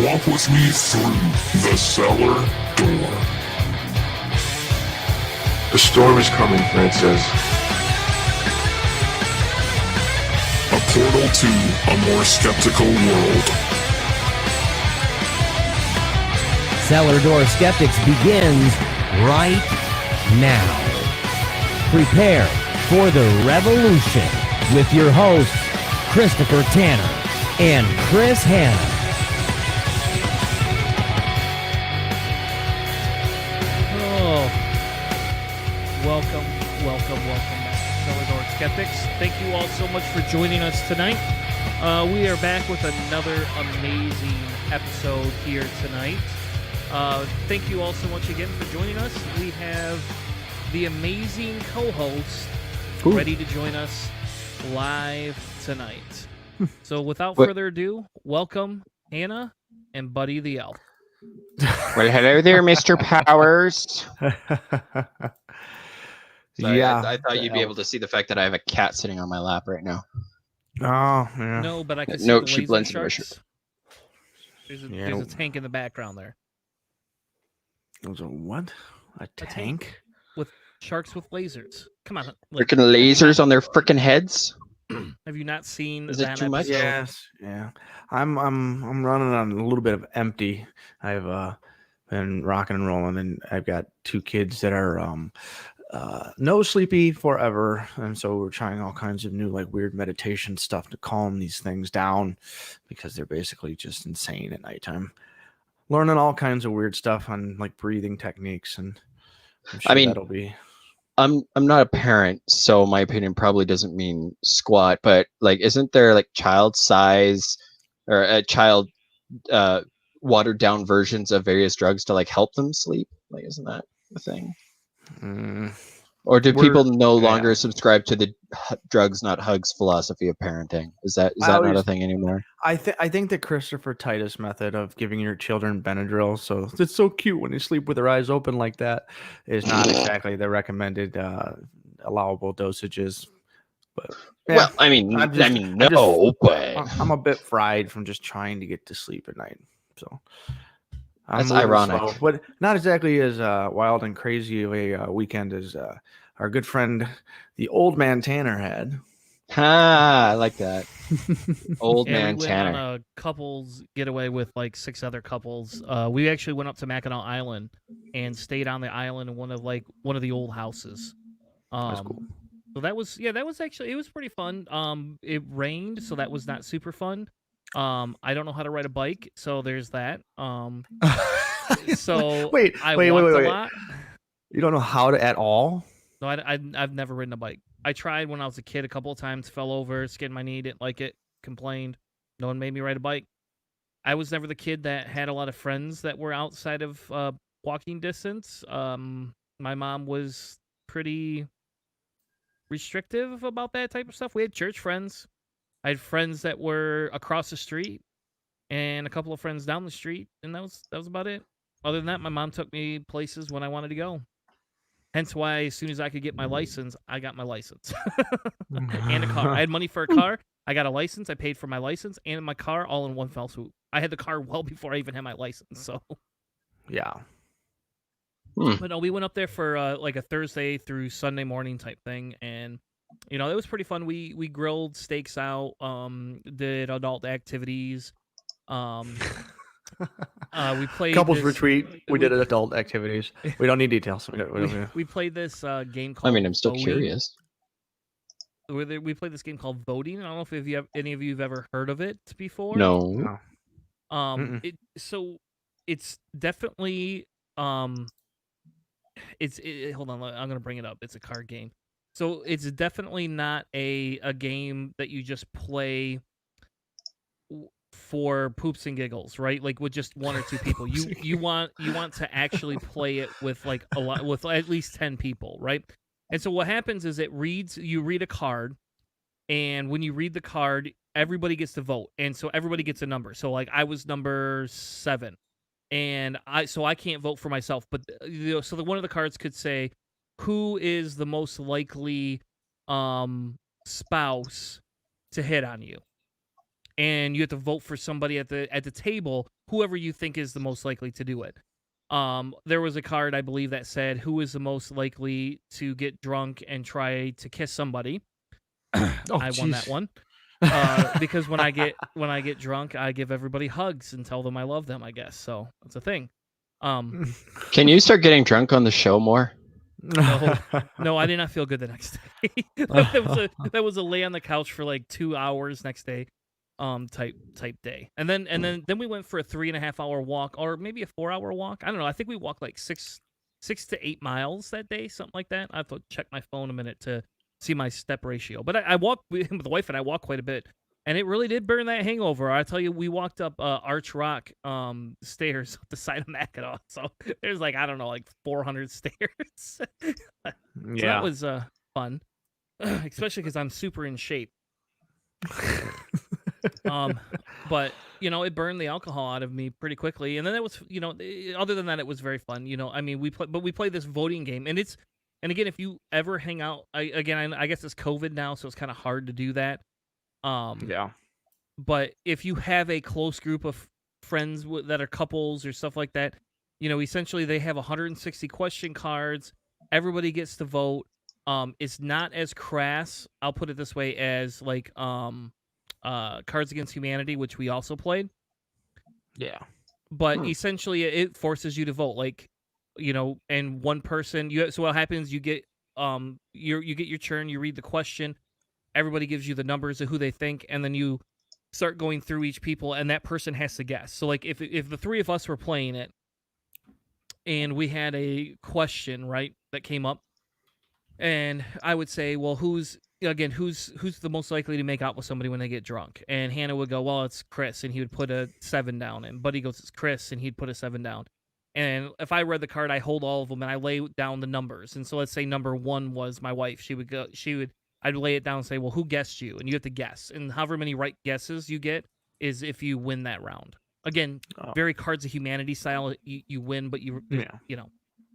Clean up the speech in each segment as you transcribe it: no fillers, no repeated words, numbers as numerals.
Walk with me through the cellar door. The storm is coming, Francis. A portal to a more skeptical world. Cellar Door Skeptics begins right now. Prepare for the revolution with your hosts, Christopher Tanner and Chris Hanna. Welcome back to Cellar Door Skeptics. Thank you all so much for joining us tonight. We are back with another amazing episode here tonight. Thank you all so much again for joining us. We have the amazing co-host ready to join us live tonight. So without further ado, welcome Hanna and Buddy the Elf. Well, hello there, Mr. Powers. Sorry, I thought you'd be able to see the fact that I have a cat sitting on my lap right now. Oh, yeah. No, but I can see No, the she laser blends into my sharks. There's a tank in the background there. There's a what? A tank? With sharks with lasers. Come on. Freaking lasers on their freaking heads. Have you not seen Is it that too much? episode? Yes. Yeah. I'm running on a little bit of empty. I've been rocking and rolling, and I've got two kids that are no sleepy forever, and so we're trying all kinds of new like weird meditation stuff to calm these things down because they're basically just insane at nighttime. Learning all kinds of weird stuff on like breathing techniques, and I'm sure that'll be. I'm not a parent, so my opinion probably doesn't mean squat. But like, isn't there like child size or a child watered down versions of various drugs to like help them sleep? Like, isn't that the thing? Or do people no longer subscribe to the drugs, not hugs philosophy of parenting? Is that not a thing anymore? I think the Christopher Titus method of giving your children Benadryl, so it's so cute when they sleep with their eyes open like that, is not exactly the recommended allowable dosages. But yeah, well, I mean, but I'm a bit fried from just trying to get to sleep at night. So that's ironic, slow, but not exactly as wild and crazy a weekend as our good friend, the old man Tanner had. I like that. Old man we Tanner. went on a couples getaway with like 6 other couples. We actually went up to Mackinac Island and stayed on the island in one of the old houses. That's cool. So that was actually, it was pretty fun. It rained, so that was not super fun. I don't know how to ride a bike, so there's that. So wait. A lot. You don't know how to at all? No, I've never ridden a bike. I tried when I was a kid a couple of times, fell over, skinned my knee, didn't like it, complained. No one made me ride a bike. I was never the kid that had a lot of friends that were outside of walking distance. My mom was pretty restrictive about that type of stuff. We had church friends. I had friends that were across the street and a couple of friends down the street, and that was about it. Other than that, my mom took me places when I wanted to go. Hence why, as soon as I could get my license, I got my license. And a car. I had money for a car. I got a license. I paid for my license and my car all in one fell swoop. I had the car well before I even had my license. So, yeah. But no, we went up there for like a Thursday through Sunday morning type thing, and it was pretty fun. We grilled steaks out, did adult activities. We played couples retreat. We did adult activities. We don't need details. We played this game called. I mean, I'm still curious. We played this game called Voting. I don't know if any of you have ever heard of it before. No. It's definitely hold on, I'm gonna bring it up. It's a card game. So it's definitely not a game that you just play for poops and giggles, right? Like with just 1 or 2 people. You want to actually play it with like with at least 10 people, right? And so what happens is you read a card, and when you read the card, everybody gets to vote. And so everybody gets a number. So like I was number 7. And I can't vote for myself, but so one of the cards could say, who is the most likely spouse to hit on you? and you have to vote for somebody at the table, whoever you think is the most likely to do it. There was a card, I believe, that said who is the most likely to get drunk and try to kiss somebody. I won that one. Because when I get drunk, I give everybody hugs and tell them I love them, I guess. So that's a thing. Can you start getting drunk on the show more? No, I did not feel good the next day. that was a lay on the couch for like 2 hours next day, type day. And then we went for a 3.5 hour walk, or maybe a 4 hour walk. I don't know. I think we walked like 6 to 8 miles that day, something like that. I have to check my phone a minute to see my step ratio. But I walked with the wife, and I walked quite a bit. And it really did burn that hangover. I tell you, we walked up Arch Rock stairs up the side of Mackinac. So there's like, I don't know, like 400 stairs. So that was fun, especially because I'm super in shape. But, it burned the alcohol out of me pretty quickly. And then it was, other than that, it was very fun. I mean, we played this voting game. And again, if you ever hang out, I guess it's COVID now, so it's kind of hard to do that. But if you have a close group of friends that are couples or stuff like that, essentially they have 160 question cards. Everybody gets to vote. It's not as crass, I'll put it this way, as like Cards Against Humanity, which we also played. Yeah. But essentially it forces you to vote, like, and one person. So what happens? You get you get your turn. You read the question. Everybody gives you the numbers of who they think, and then you start going through each people, and that person has to guess. So, like, if the three of us were playing it, and we had a question, right, that came up, and I would say, well, who's the most likely to make out with somebody when they get drunk? And Hanna would go, well, it's Chris, and he would put a 7 down, and Buddy goes, it's Chris, and he'd put a 7 down. And if I read the card, I hold all of them, and I lay down the numbers. And so let's say number 1 was my wife. I'd lay it down and say, well, who guessed you? And you have to guess. And however many right guesses you get is if you win that round. Again, very Cards of Humanity style. You win, but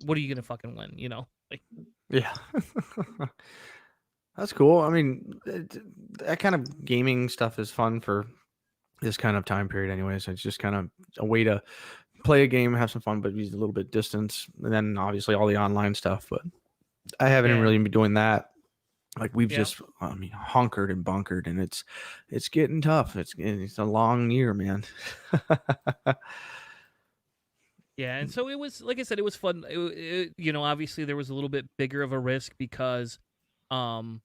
what are you going to fucking win? Like, yeah. That's cool. I mean, that kind of gaming stuff is fun for this kind of time period anyways. It's just kind of a way to play a game, have some fun, but use a little bit distance. And then obviously all the online stuff. But I haven't really been doing that. Like we've just, hunkered and bunkered, and it's getting tough. It's a long year, man. Yeah, and so it was, like I said, it was fun. Obviously there was a little bit bigger of a risk because of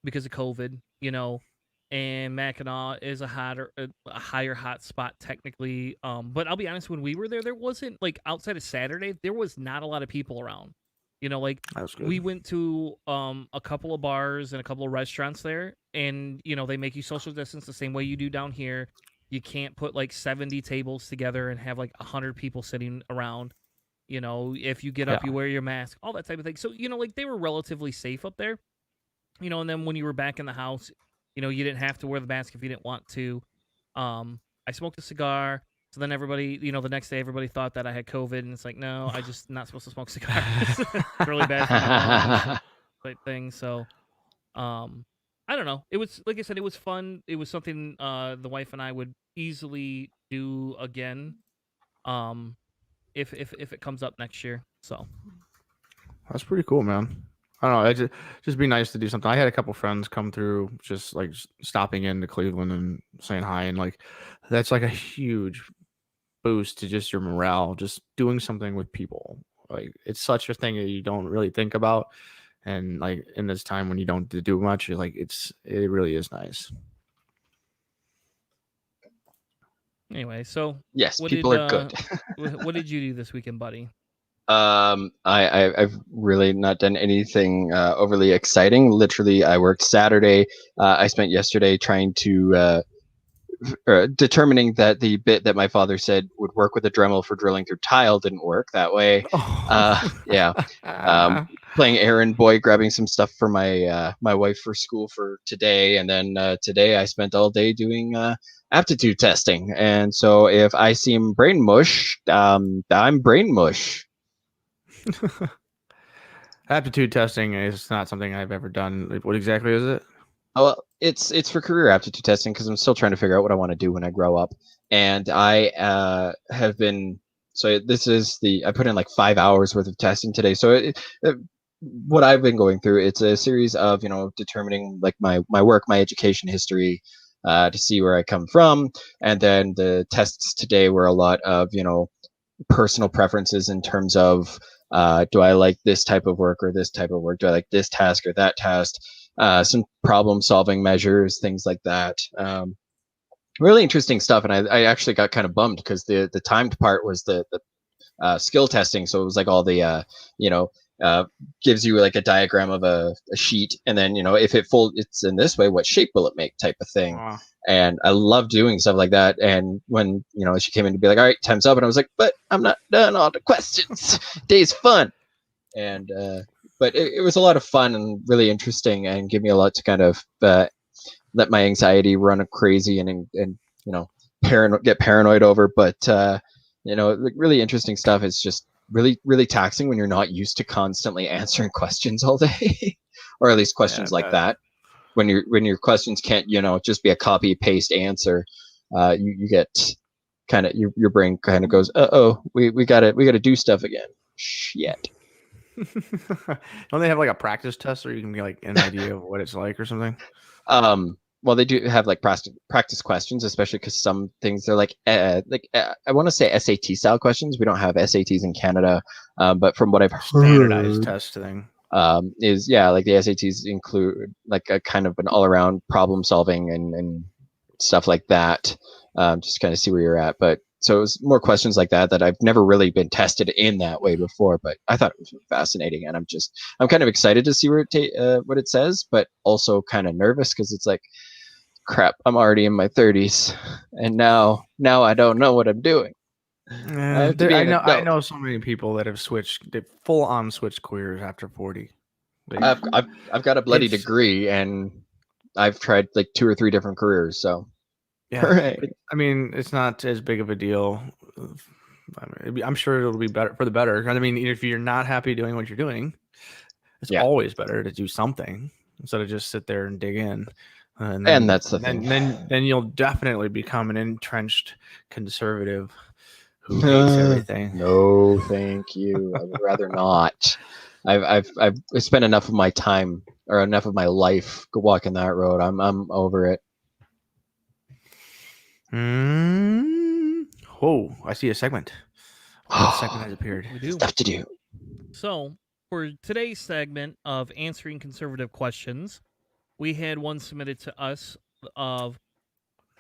COVID, and Mackinac is a higher hot spot technically. But I'll be honest, when we were there wasn't, like, outside of Saturday, there was not a lot of people around. We went to a couple of bars and a couple of restaurants there, and they make you social distance the same way you do down here. You can't put like 70 tables together and have like 100 people sitting around. If you get up, you wear your mask, all that type of thing. So they were relatively safe up there. And then when you were back in the house, you didn't have to wear the mask if you didn't want to. I smoked a cigar. So then everybody, the next day, everybody thought that I had COVID, and it's like, no, I just not supposed to smoke cigars. It's really bad for my lungs, type thing. So, I don't know. It was, like I said, it was fun. It was something the wife and I would easily do again, if it comes up next year. So that's pretty cool, man. I don't know. Just be nice to do something. I had a couple friends come through, just like stopping into Cleveland and saying hi, and like that's like a huge boost to just your morale. Just doing something with people, like it's such a thing that you don't really think about, and like in this time when you don't do much, you're like it really is nice. Anyway, so yes, people are good. What did you do this weekend, buddy? I've really not done anything overly exciting. Literally, I worked Saturday. I spent yesterday trying to determining that the bit that my father said would work with a Dremel for drilling through tile didn't work that way. Playing errand boy, grabbing some stuff for my wife for school for today, and then today I spent all day doing aptitude testing. And so if I seem brain mush, I'm brain mush. Aptitude testing is not something I've ever done. What exactly is it? Oh, well, it's for career aptitude testing because I'm still trying to figure out what I want to do when I grow up. And I have been so this is I put in like 5 hours worth of testing today. So what I've been going through, it's a series of determining like my work, my education history, to see where I come from, and then the tests today were a lot of personal preferences in terms of do I like this type of work or this type of work? Do I like this task or that task? Some problem solving measures, things like that. Really interesting stuff. And I actually got kind of bummed because the timed part was the skill testing. So it was like all the, gives you like a diagram of a sheet. And then, if it's in this way, what shape will it make type of thing. Wow. And I love doing stuff like that. And when, she came in to be like, all right, time's up. And I was like, but I'm not done all the questions. Day's fun. And, but it was a lot of fun and really interesting and gave me a lot to kind of let my anxiety run crazy and get paranoid over. But, like really interesting stuff. It's just really, really taxing when you're not used to constantly answering questions all day, or at least questions like that. When your questions can't, just be a copy paste answer, you get kind of your brain kind of goes, we gotta do stuff again. Shit. Don't they have like a practice test where you can get like an idea of what it's like or something? Well, they do have like practice questions, especially because some things they're like I want to say SAT style questions. We don't have SATs in Canada, but from what I've Standardized heard, test thing. is like the SATs include like a kind of an all around problem solving and stuff like that. Just kind of see where you're at, but. So it was more questions like that I've never really been tested in that way before, but I thought it was fascinating, and I'm kind of excited to see what it says, but also kind of nervous because it's like, crap, I'm already in my 30s, and now I don't know what I'm doing. I know so many people that have full on switched careers after 40. I've got a bloody degree, and I've tried like 2 or 3 different careers, so. Yeah, right. I mean, it's not as big of a deal. I'm sure it'll be better for the better. I mean, if you're not happy doing what you're doing, it's always better to do something instead of just sit there and dig in. And that's the thing. Then you'll definitely become an entrenched conservative who hates everything. No, thank you. I would rather not. I've spent enough of my time or enough of my life walking that road. I'm over it. Oh, I see a segment. A segment has appeared. We do. Stuff to do. So, for today's segment of answering conservative questions, we had one submitted to us of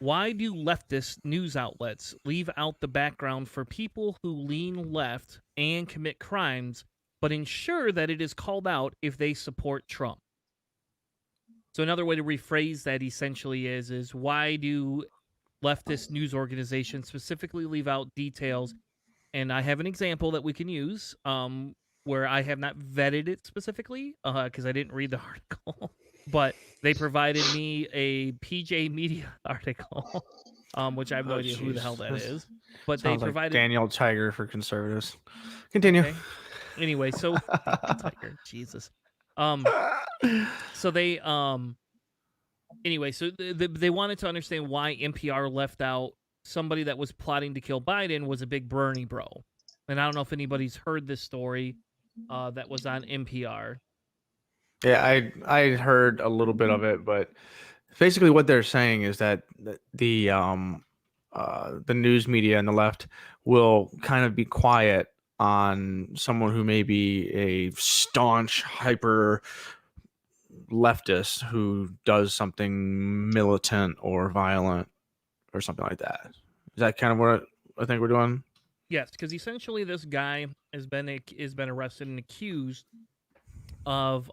why do leftist news outlets leave out the background for people who lean left and commit crimes, but ensure that it is called out if they support Trump? So another way to rephrase that essentially is why do leftist news organizations specifically leave out details? And I have an example that we can use where I have not vetted it specifically because I didn't read the article, but they provided me a PJ Media article, which I have no idea who the hell that is. But they provided like Daniel Tiger for conservatives. Continue. Okay. Anyway, so Tiger, Jesus. So they anyway, so they wanted to understand why NPR left out somebody that was plotting to kill Biden was a big Bernie bro. And I don't know if anybody's heard this story that was on NPR. Yeah, I heard a little bit of it, but basically what they're saying is that the news media and the left will kind of be quiet on someone who may be a staunch hyper leftist who does something militant or violent or something like that. Is that kind of what I think we're doing? Yes, because essentially this guy has been arrested and accused of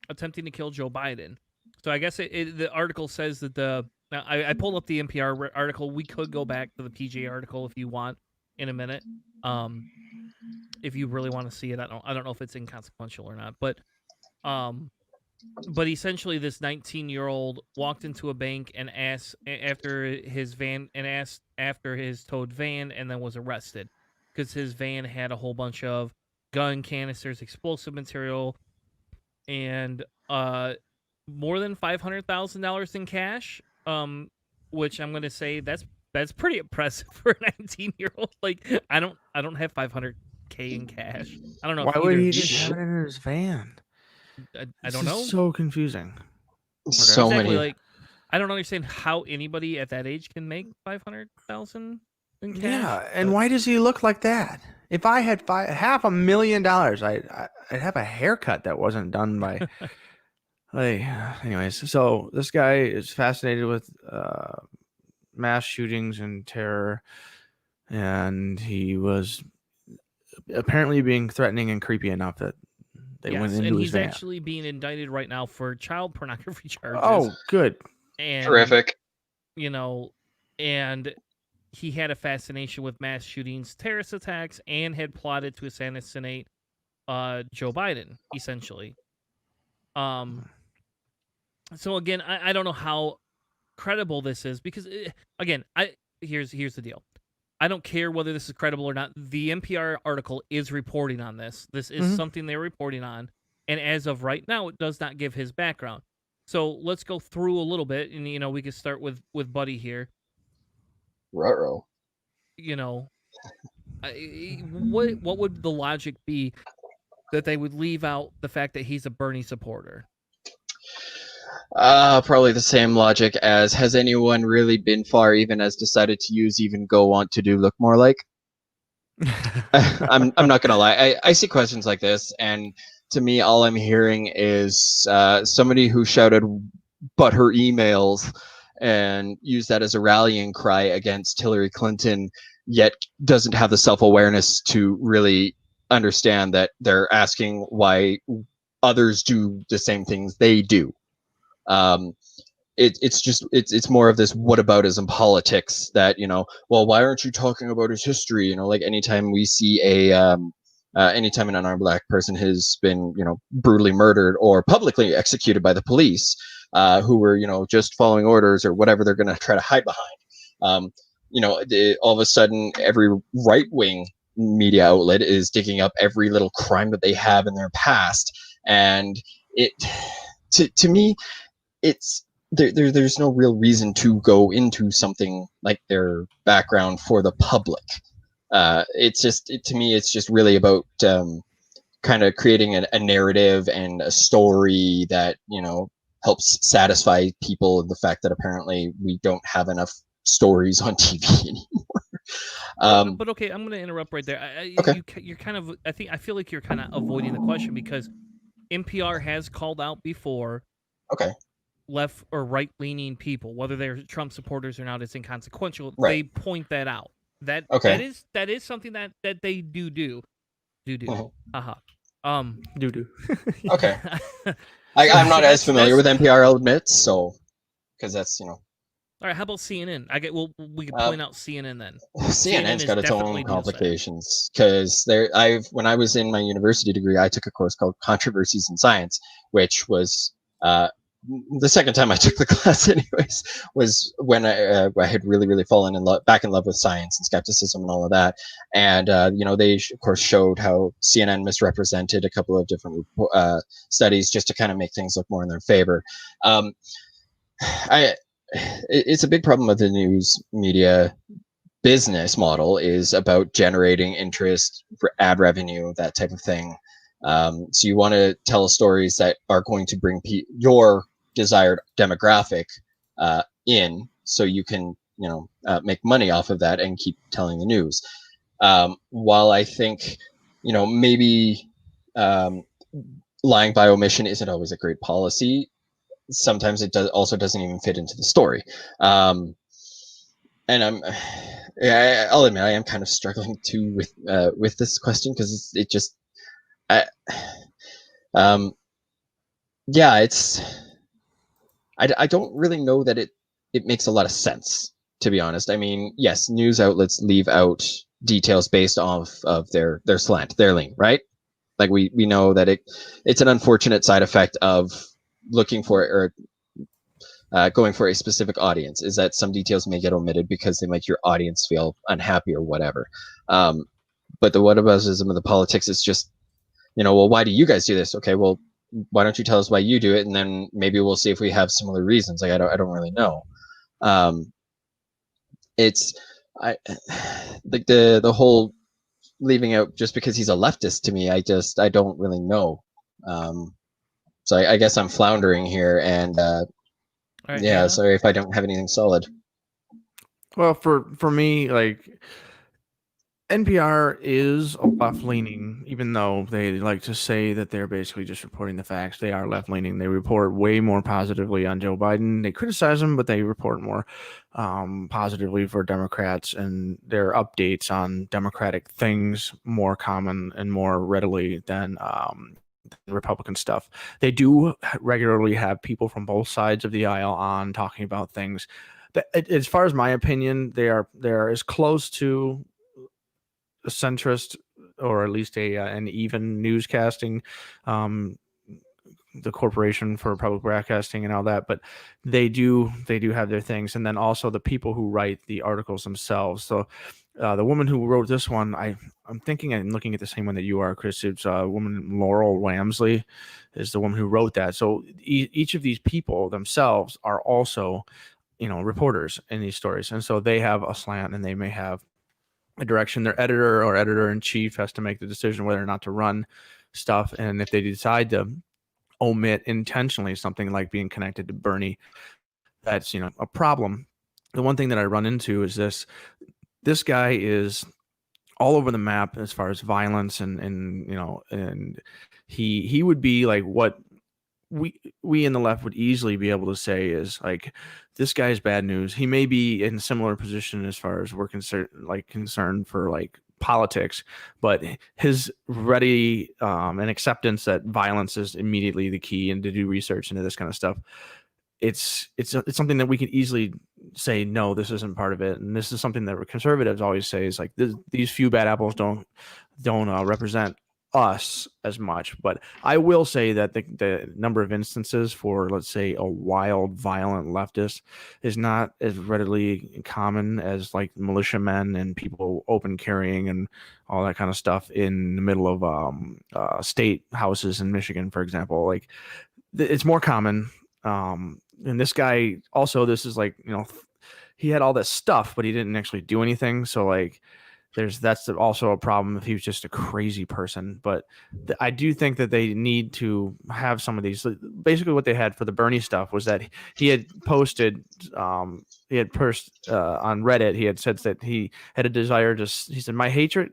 attempting to kill Joe Biden. So I guess the article says that I pulled up the NPR article. We could go back to the PJ article if you want in a minute. If you really want to see it, I don't know if it's inconsequential or not, but essentially this 19-year-old walked into a bank and asked after his towed van, and then was arrested because his van had a whole bunch of gun canisters, explosive material, and more than $500,000 in cash, which I'm gonna say that's pretty impressive for a 19-year-old. Like I don't have $500K in cash. I don't know. Why if would either he of you just do. have it in his van? I This don't is know. so confusing. So Exactly. many. Like I don't understand how anybody at that age can make 500,000 in cash. Yeah, and but- why does he look like that? If I had $500,000, I'd have a haircut that wasn't done by. Like, anyways, so this guy is fascinated with mass shootings and terror, and he was apparently being threatening and creepy enough that they went Yes, into and his he's van. actually being indicted right now for child pornography charges. Oh, good. and Terrific. you know, and he had a fascination with mass shootings, terrorist attacks, and had plotted to assassinate Joe Biden, essentially. So again, I don't know how credible this is because again, here's the deal. I don't care whether this is credible or not. The NPR article is reporting on this. This is something they're reporting on, and as of right now, it does not give his background. So let's go through a little bit, and we could start with Buddy here. Ruh-roh. What would the logic be that they would leave out the fact that he's a Bernie supporter? Probably the same logic as, has anyone really been far even as decided to use even go want to do look more like? I'm not gonna lie. I see questions like this, and to me, all I'm hearing is somebody who shouted "but her emails" and used that as a rallying cry against Hillary Clinton, yet doesn't have the self-awareness to really understand that they're asking why others do the same things they do. It's more of this whataboutism politics that, well, why aren't you talking about his history? Like anytime we see anytime an unarmed black person has been, brutally murdered or publicly executed by the police, who were, just following orders or whatever they're going to try to hide behind. All of a sudden, every right-wing media outlet is digging up every little crime that they have in their past, and to me, it's there's no real reason to go into something like their background for the public. To me, it's just really about kind of creating a narrative and a story that helps satisfy people. The fact that apparently we don't have enough stories on TV anymore. But okay, I'm going to interrupt right there. Okay. You're kind of. I feel like you're kind of avoiding the question because NPR has called out before. Okay. Left or right-leaning people, whether they're Trump supporters or not, it's inconsequential. Right. They point that out. That is something that they do. Doo-doo. Okay. I'm not as familiar with NPR, I'll admit, so because that's All right, how about CNN? We could point out CNN then. CNN's got is its own definitely complications because when I was in my university degree, I took a course called Controversies in Science, which was the second time I took the class, anyways, was when I had really fallen back in love with science and skepticism and all of that. And they of course showed how CNN misrepresented a couple of different studies just to kind of make things look more in their favor. It's a big problem with the news media business model is about generating interest, ad revenue, that type of thing. So you want to tell stories that are going to bring your desired demographic in, so you can make money off of that and keep telling the news. While I think maybe lying by omission isn't always a great policy, sometimes it doesn't even fit into the story. And I'll admit I am kind of struggling too with this question because it just I don't really know that it makes a lot of sense, to be honest. I mean, yes, news outlets leave out details based off of their slant, their lean, right? Like we know that it's an unfortunate side effect of looking for or going for a specific audience, is that some details may get omitted because they make your audience feel unhappy or whatever. But the whataboutism of the politics is just, well, why do you guys do this? Okay, well, why don't you tell us why you do it, and then maybe we'll see if we have similar reasons. Like I don't really know. It's I like the whole leaving out just because he's a leftist to me. I don't really know. So I guess I'm floundering here, and All right, yeah, Hannah? sorry if I don't have anything solid. Well, for me, like NPR is a left leaning, even though they like to say that they're basically just reporting the facts. They are left leaning. They report way more positively on Joe Biden. They criticize him, but they report more positively for Democrats, and their updates on Democratic things more common and more readily than Republican stuff. They do regularly have people from both sides of the aisle on talking about things. As far as my opinion, they're as close to a centrist or at least an even newscasting, um, the Corporation for Public Broadcasting and all that, but they do have their things, and then also the people who write the articles themselves. So the woman who wrote this one, I'm thinking and looking at the same one that you are, Chris. It's a woman, Laurel Wamsley, is the woman who wrote that. So each of these people themselves are also, reporters in these stories, and so they have a slant, and they may have a direction. Their editor or editor-in-chief has to make the decision whether or not to run stuff, and if they decide to omit intentionally something like being connected to Bernie, that's a problem. The one thing that I run into is this guy is all over the map as far as violence, and he would be like what we in the left would easily be able to say is like, this guy is bad news. He may be in a similar position as far as we're concerned for like politics, but his ready and acceptance that violence is immediately the key, and to do research into this kind of stuff, it's something that we can easily say, no, this isn't part of it. And this is something that conservatives always say is like, these few bad apples don't represent us as much. But I will say that the number of instances for, let's say, a wild, violent leftist is not as readily common as like militiamen and people open carrying and all that kind of stuff in the middle of state houses in Michigan, for example. Like it's more common. And this guy also, this is like, he had all this stuff, but he didn't actually do anything. So like, that's also a problem if he was just a crazy person. But I do think that they need to have some of these. Basically, what they had for the Bernie stuff was that he had posted, on Reddit, he had said that he had a desire to. He said, "My hatred."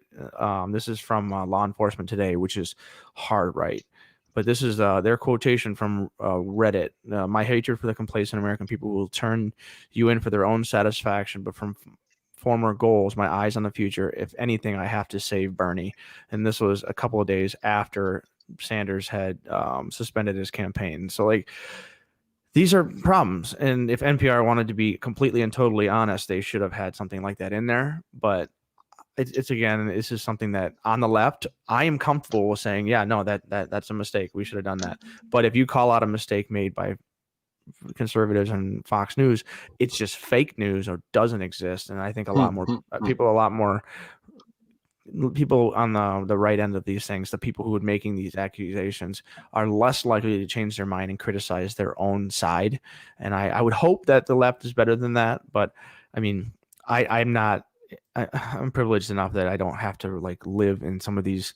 This is from Law Enforcement Today, which is hard right. But this is their quotation from Reddit. My hatred for the complacent American people will turn you in for their own satisfaction, but from former goals, my eyes on the future. If anything, I have to save Bernie. And this was a couple of days after Sanders had suspended his campaign. So like, these are problems. And if NPR wanted to be completely and totally honest, they should have had something like that in there. But it's again, this is something that on the left, I am comfortable with saying, yeah, no, that's a mistake. We should have done that. But if you call out a mistake made by conservatives and Fox News, it's just fake news or doesn't exist. And I think a lot more people on the right end of these things, the people who are making these accusations, are less likely to change their mind and criticize their own side. And I would hope that the left is better than that. But I mean, I'm privileged enough that I don't have to like live in some of these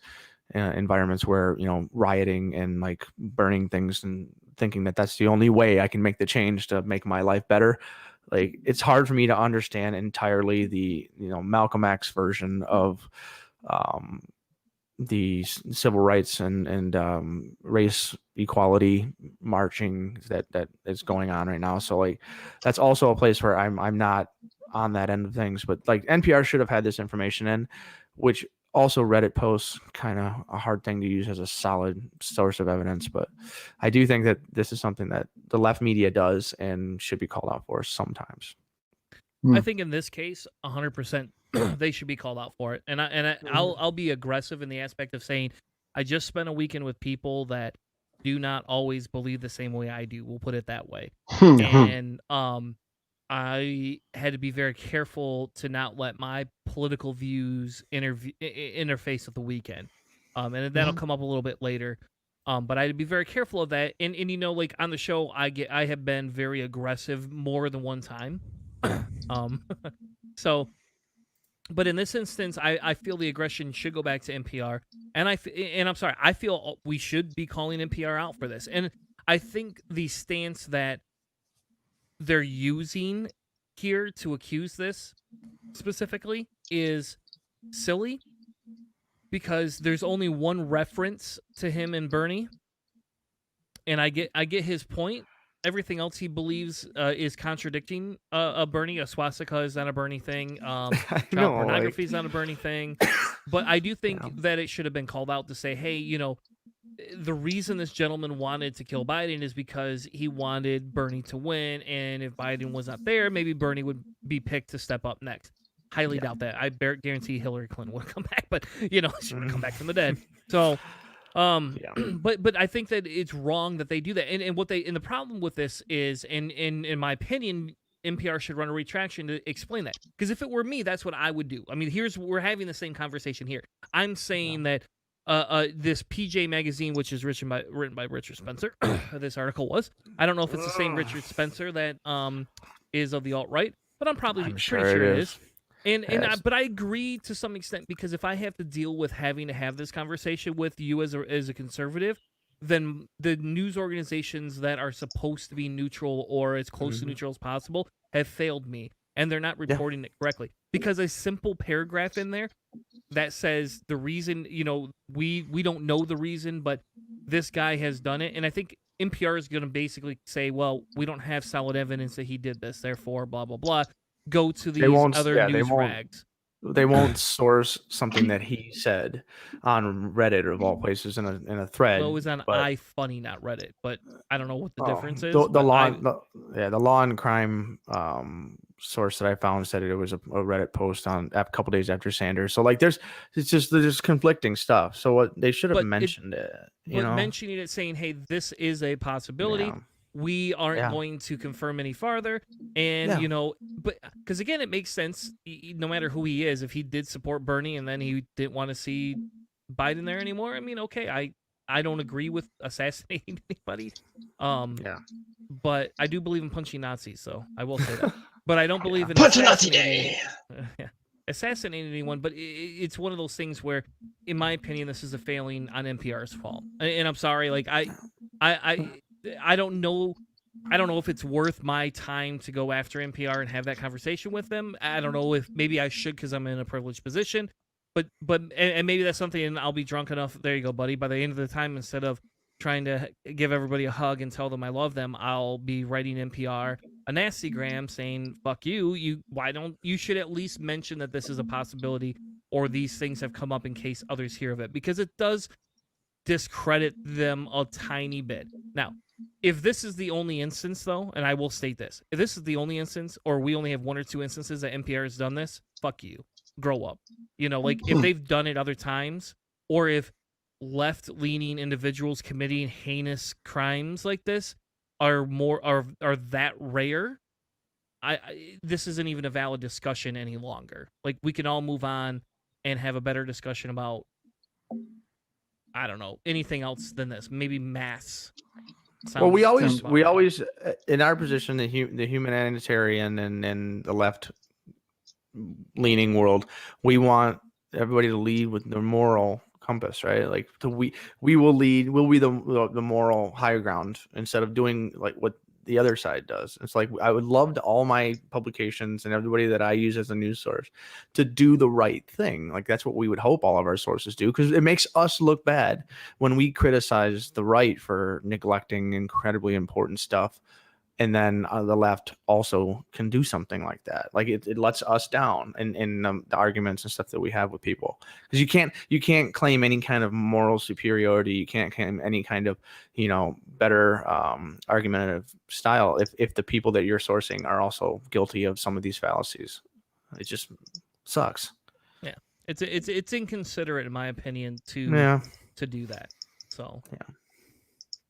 environments where, rioting and like burning things and thinking that that's the only way I can make the change to make my life better. Like, it's hard for me to understand entirely the, Malcolm X version of the civil rights and race equality marching that is going on right now. So like, that's also a place where I'm not on that end of things. But like, NPR should have had this information in, which also Reddit posts kind of a hard thing to use as a solid source of evidence. But I do think that this is something that the left media does and should be called out for sometimes. I think in this case, 100%, they should be called out for it. And I'll be aggressive in the aspect of saying, I just spent a weekend with people that do not always believe the same way I do. We'll put it that way. And I had to be very careful to not let my political views interface with the weekend. And that'll come up a little bit later. But I'd be very careful of that. And you know, like on the show, I have been very aggressive more than one time. So, but in this instance, I feel the aggression should go back to NPR, and I'm sorry, I feel we should be calling NPR out for this, and I think the stance that they're using here to accuse this specifically is silly, because there's only one reference to him and Bernie, and I get his point. Everything else he believes is contradicting Bernie. A swastika is not a Bernie thing. Child pornography is not a Bernie thing. But I do think that it should have been called out to say, hey, you know, the reason this gentleman wanted to kill Biden is because he wanted Bernie to win, and if Biden was not there, maybe Bernie would be picked to step up next. Highly doubt that. I guarantee Hillary Clinton would come back, but you know, she would come back from the dead. So, but I think that it's wrong that they do that, and the problem with this is, in my opinion, NPR should run a retraction to explain that. Because if it were me, that's what I would do. I mean, we're having the same conversation here. I'm saying that this PJ magazine, which is written by Richard Spencer, this article was. I don't know if it's the same Richard Spencer that is of the alt-right, but I'm pretty sure it is. But I agree to some extent, because if I have to deal with having to have this conversation with you as a conservative, then the news organizations that are supposed to be neutral or as close to neutral as possible have failed me, and they're not reporting it correctly. Because a simple paragraph in there that says the reason, you know, we don't know the reason, but this guy has done it, and I think NPR is going to basically say, well, we don't have solid evidence that he did this, therefore, blah, blah, blah. Go to these other news rags. They won't source something that he said on Reddit, of all places, in a thread. Well, it was on iFunny, not Reddit, but I don't know what the difference is. The law and crime source that I found said it was a Reddit post on a couple days after Sanders. So like, there's conflicting stuff. So what they should have mentioned it. Mentioning it, saying, hey, this is a possibility. Yeah. We aren't going to confirm any farther. And, you know, but because again, it makes sense, no matter who he is, if he did support Bernie and then he didn't want to see Biden there anymore. I mean, okay, I don't agree with assassinating anybody. But I do believe in punching Nazis, so I will say that. But I don't believe in Punch a Nazi Day. Assassinating anyone, but it's one of those things where, in my opinion, this is a failing on NPR's fault. And I'm sorry, like I don't know if it's worth my time to go after NPR and have that conversation with them. I don't know if maybe I should, because I'm in a privileged position. But maybe that's something, and I'll be drunk enough. There you go, buddy. By the end of the time, instead of trying to give everybody a hug and tell them I love them, I'll be writing NPR a nastygram saying, fuck you. You should at least mention that this is a possibility, or these things have come up in case others hear of it, because it does discredit them a tiny bit. Now, if this is the only instance, though, and I will state this, if this is the only instance, or we only have one or two instances that NPR has done this, fuck you. Grow up. You know, like, if they've done it other times, or if left-leaning individuals committing heinous crimes like this are that rare, this isn't even a valid discussion any longer. Like, we can all move on and have a better discussion about, I don't know, anything else than this. Maybe mass. Well, we always in our position, the humanitarian and the left-leaning world, we want everybody to lead with the moral compass, right? Like, we'll be the moral higher ground, instead of doing like what the other side does. It's like, I would love to all my publications and everybody that I use as a news source to do the right thing. Like, that's what we would hope all of our sources do, because it makes us look bad when we criticize the right for neglecting incredibly important stuff. And then the left also can do something like that. Like, it lets us down in the arguments and stuff that we have with people, because you can't claim any kind of moral superiority. You can't claim any kind of, you know, better argumentative style if the people that you're sourcing are also guilty of some of these fallacies. It just sucks. Yeah, it's inconsiderate, in my opinion, to do that. So yeah.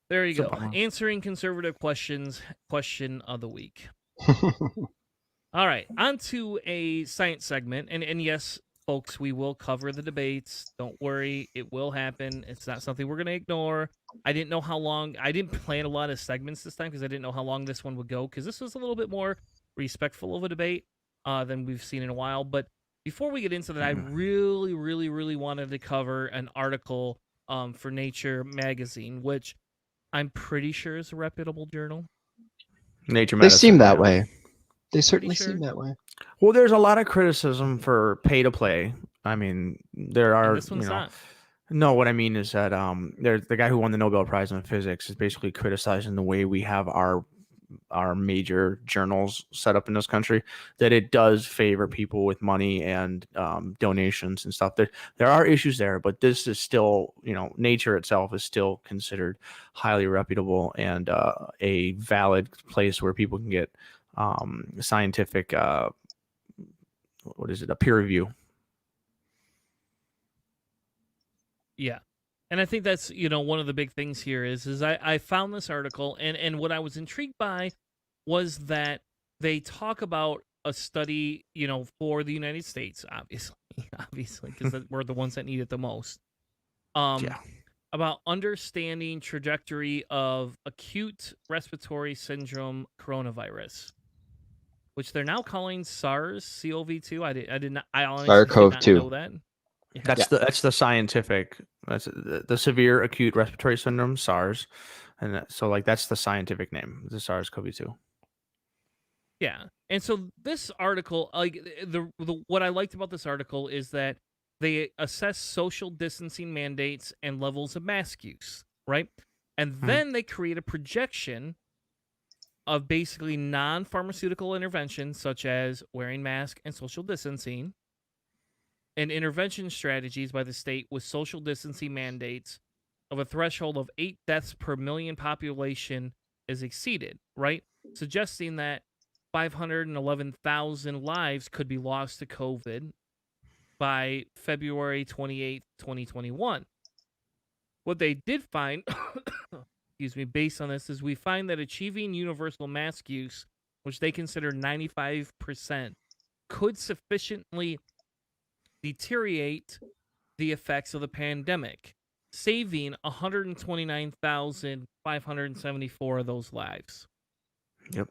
There you go. Answering conservative questions. Question of the week. All right. On to a science segment. And yes, folks, we will cover the debates. Don't worry, it will happen. It's not something we're going to ignore. I didn't know how long. I didn't plan a lot of segments this time because I didn't know how long this one would go, because this was a little bit more respectful of a debate than we've seen in a while. But before we get into that, I really, really, really wanted to cover an article for Nature magazine, which I'm pretty sure is a reputable journal. Nature They medicine. seem that yeah. way. They certainly sure. seem that way. Well, there's a lot of criticism for pay to play. I mean, there And are, this one's not. No, what I mean is that there's the guy who won the Nobel Prize in physics is basically criticizing the way we have our major journals set up in this country, that it does favor people with money and donations and stuff. There are issues there, but this is still, Nature itself is still considered highly reputable and a valid place where people can get scientific a peer review. Yeah. And I think that's, one of the big things here is I found this article, and what I was intrigued by was that they talk about a study, for the United States, obviously, because we're the ones that need it the most. About understanding trajectory of acute respiratory syndrome coronavirus, which they're now calling SARS-CoV-2. I honestly SARS-CoV-2. did not know that. Yeah. That's the scientific. That's the severe acute respiratory syndrome, SARS, and that's the scientific name, the SARS-CoV-2. Yeah, and so this article, what I liked about this article is that they assess social distancing mandates and levels of mask use, right? And then they create a projection of basically non-pharmaceutical interventions such as wearing masks and social distancing, and intervention strategies by the state with social distancing mandates of a threshold of 8 deaths per million population is exceeded, right? Suggesting that 511,000 lives could be lost to COVID by February 28th, 2021. What they did find, based on this, is we find that achieving universal mask use, which they consider 95%, could sufficiently deteriorate the effects of the pandemic, saving 129,574 of those lives. Yep.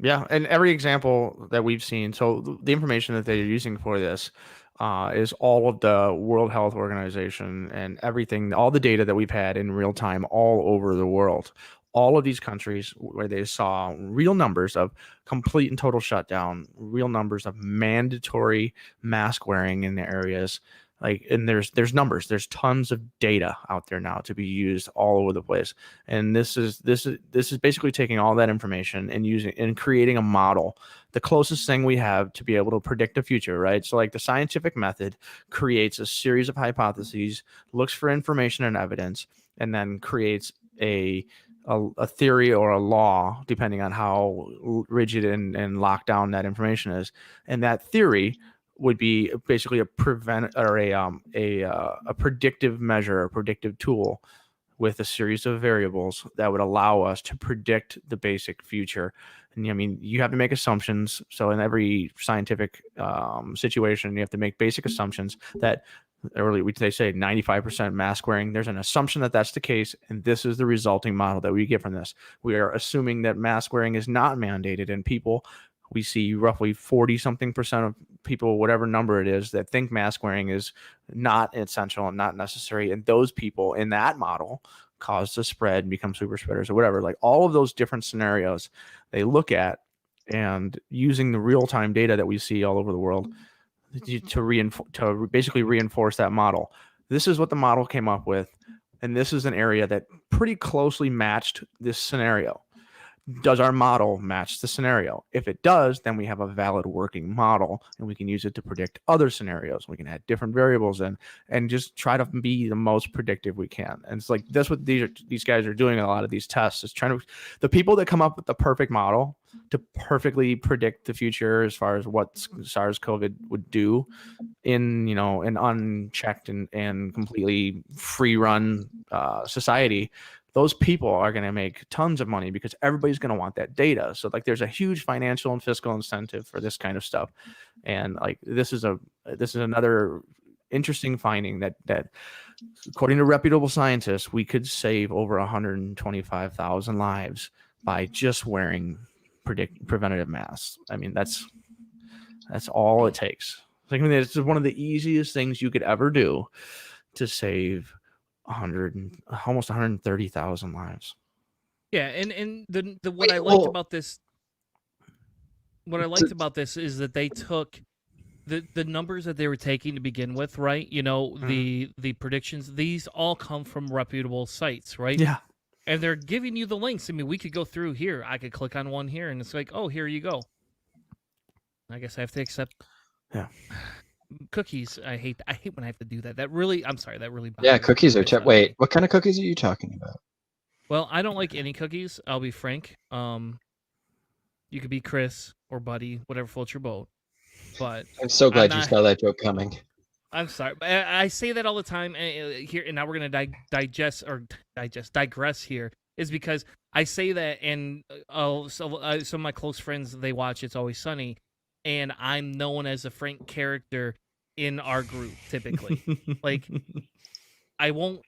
Yeah, and every example that we've seen, so the information that they're using for this is all of the World Health Organization and everything, all the data that we've had in real time all over the world. All of these countries where they saw real numbers of complete and total shutdown, real numbers of mandatory mask wearing in the areas. And there's numbers, there's tons of data out there now to be used all over the place. And this is basically taking all that information and using and creating a model, the closest thing we have to be able to predict the future, right? So the scientific method creates a series of hypotheses, looks for information and evidence, and then creates a theory or a law, depending on how rigid and locked down that information is. And that theory would be basically a predictive measure, a predictive tool with a series of variables that would allow us to predict the basic future. And you have to make assumptions. So in every scientific situation, you have to make basic assumptions that they say 95% mask wearing. There's an assumption that that's the case, and this is the resulting model that we get from this. We are assuming that mask wearing is not mandated, and we see roughly 40-something% of people, whatever number it is, that think mask wearing is not essential and not necessary. And those people in that model cause the spread and become super spreaders or whatever. All of those different scenarios they look at, and using the real-time data that we see all over the world to basically reinforce that model. This is what the model came up with. And this is an area that pretty closely matched this scenario. Does our model match the scenario? If it does, then we have a valid working model, and we can use it to predict other scenarios. We can add different variables in and just try to be the most predictive we can. And it's that's what these guys are doing in a lot of these tests, is trying to, the people that come up with the perfect model to perfectly predict the future as far as what SARS-CoV would do in an unchecked and completely free run society. those people are going to make tons of money because everybody's going to want that data. So like there's a huge financial and fiscal incentive for this kind of stuff. And like this is another interesting finding that according to reputable scientists, we could save over 125,000 lives by just wearing preventative masks. I mean, that's all it takes. I mean, it's one of the easiest things you could ever do to save almost 130,000 lives. Yeah, and the what I liked about this, is that they took the numbers that they were taking to begin with, right? You know, the predictions, these all come from reputable sites, right? Yeah. And they're giving you the links. I mean, we could go through here. I could click on one here, and it's like, oh, here you go. I guess I have to accept. Yeah. Cookies. I hate when I have to do that. That really bothers Yeah, me. cookies are wait, what kind of cookies are you talking about? Well, I don't like any cookies. I'll be frank. You could be Chris or Buddy, whatever floats your boat. But I'm so glad you saw that joke coming. I'm sorry, but I say that all the time here, and now we're gonna digress here. Is because I say that, and some of my close friends, they watch It's Always Sunny, and I'm known as a Frank character in our group typically. Like, I won't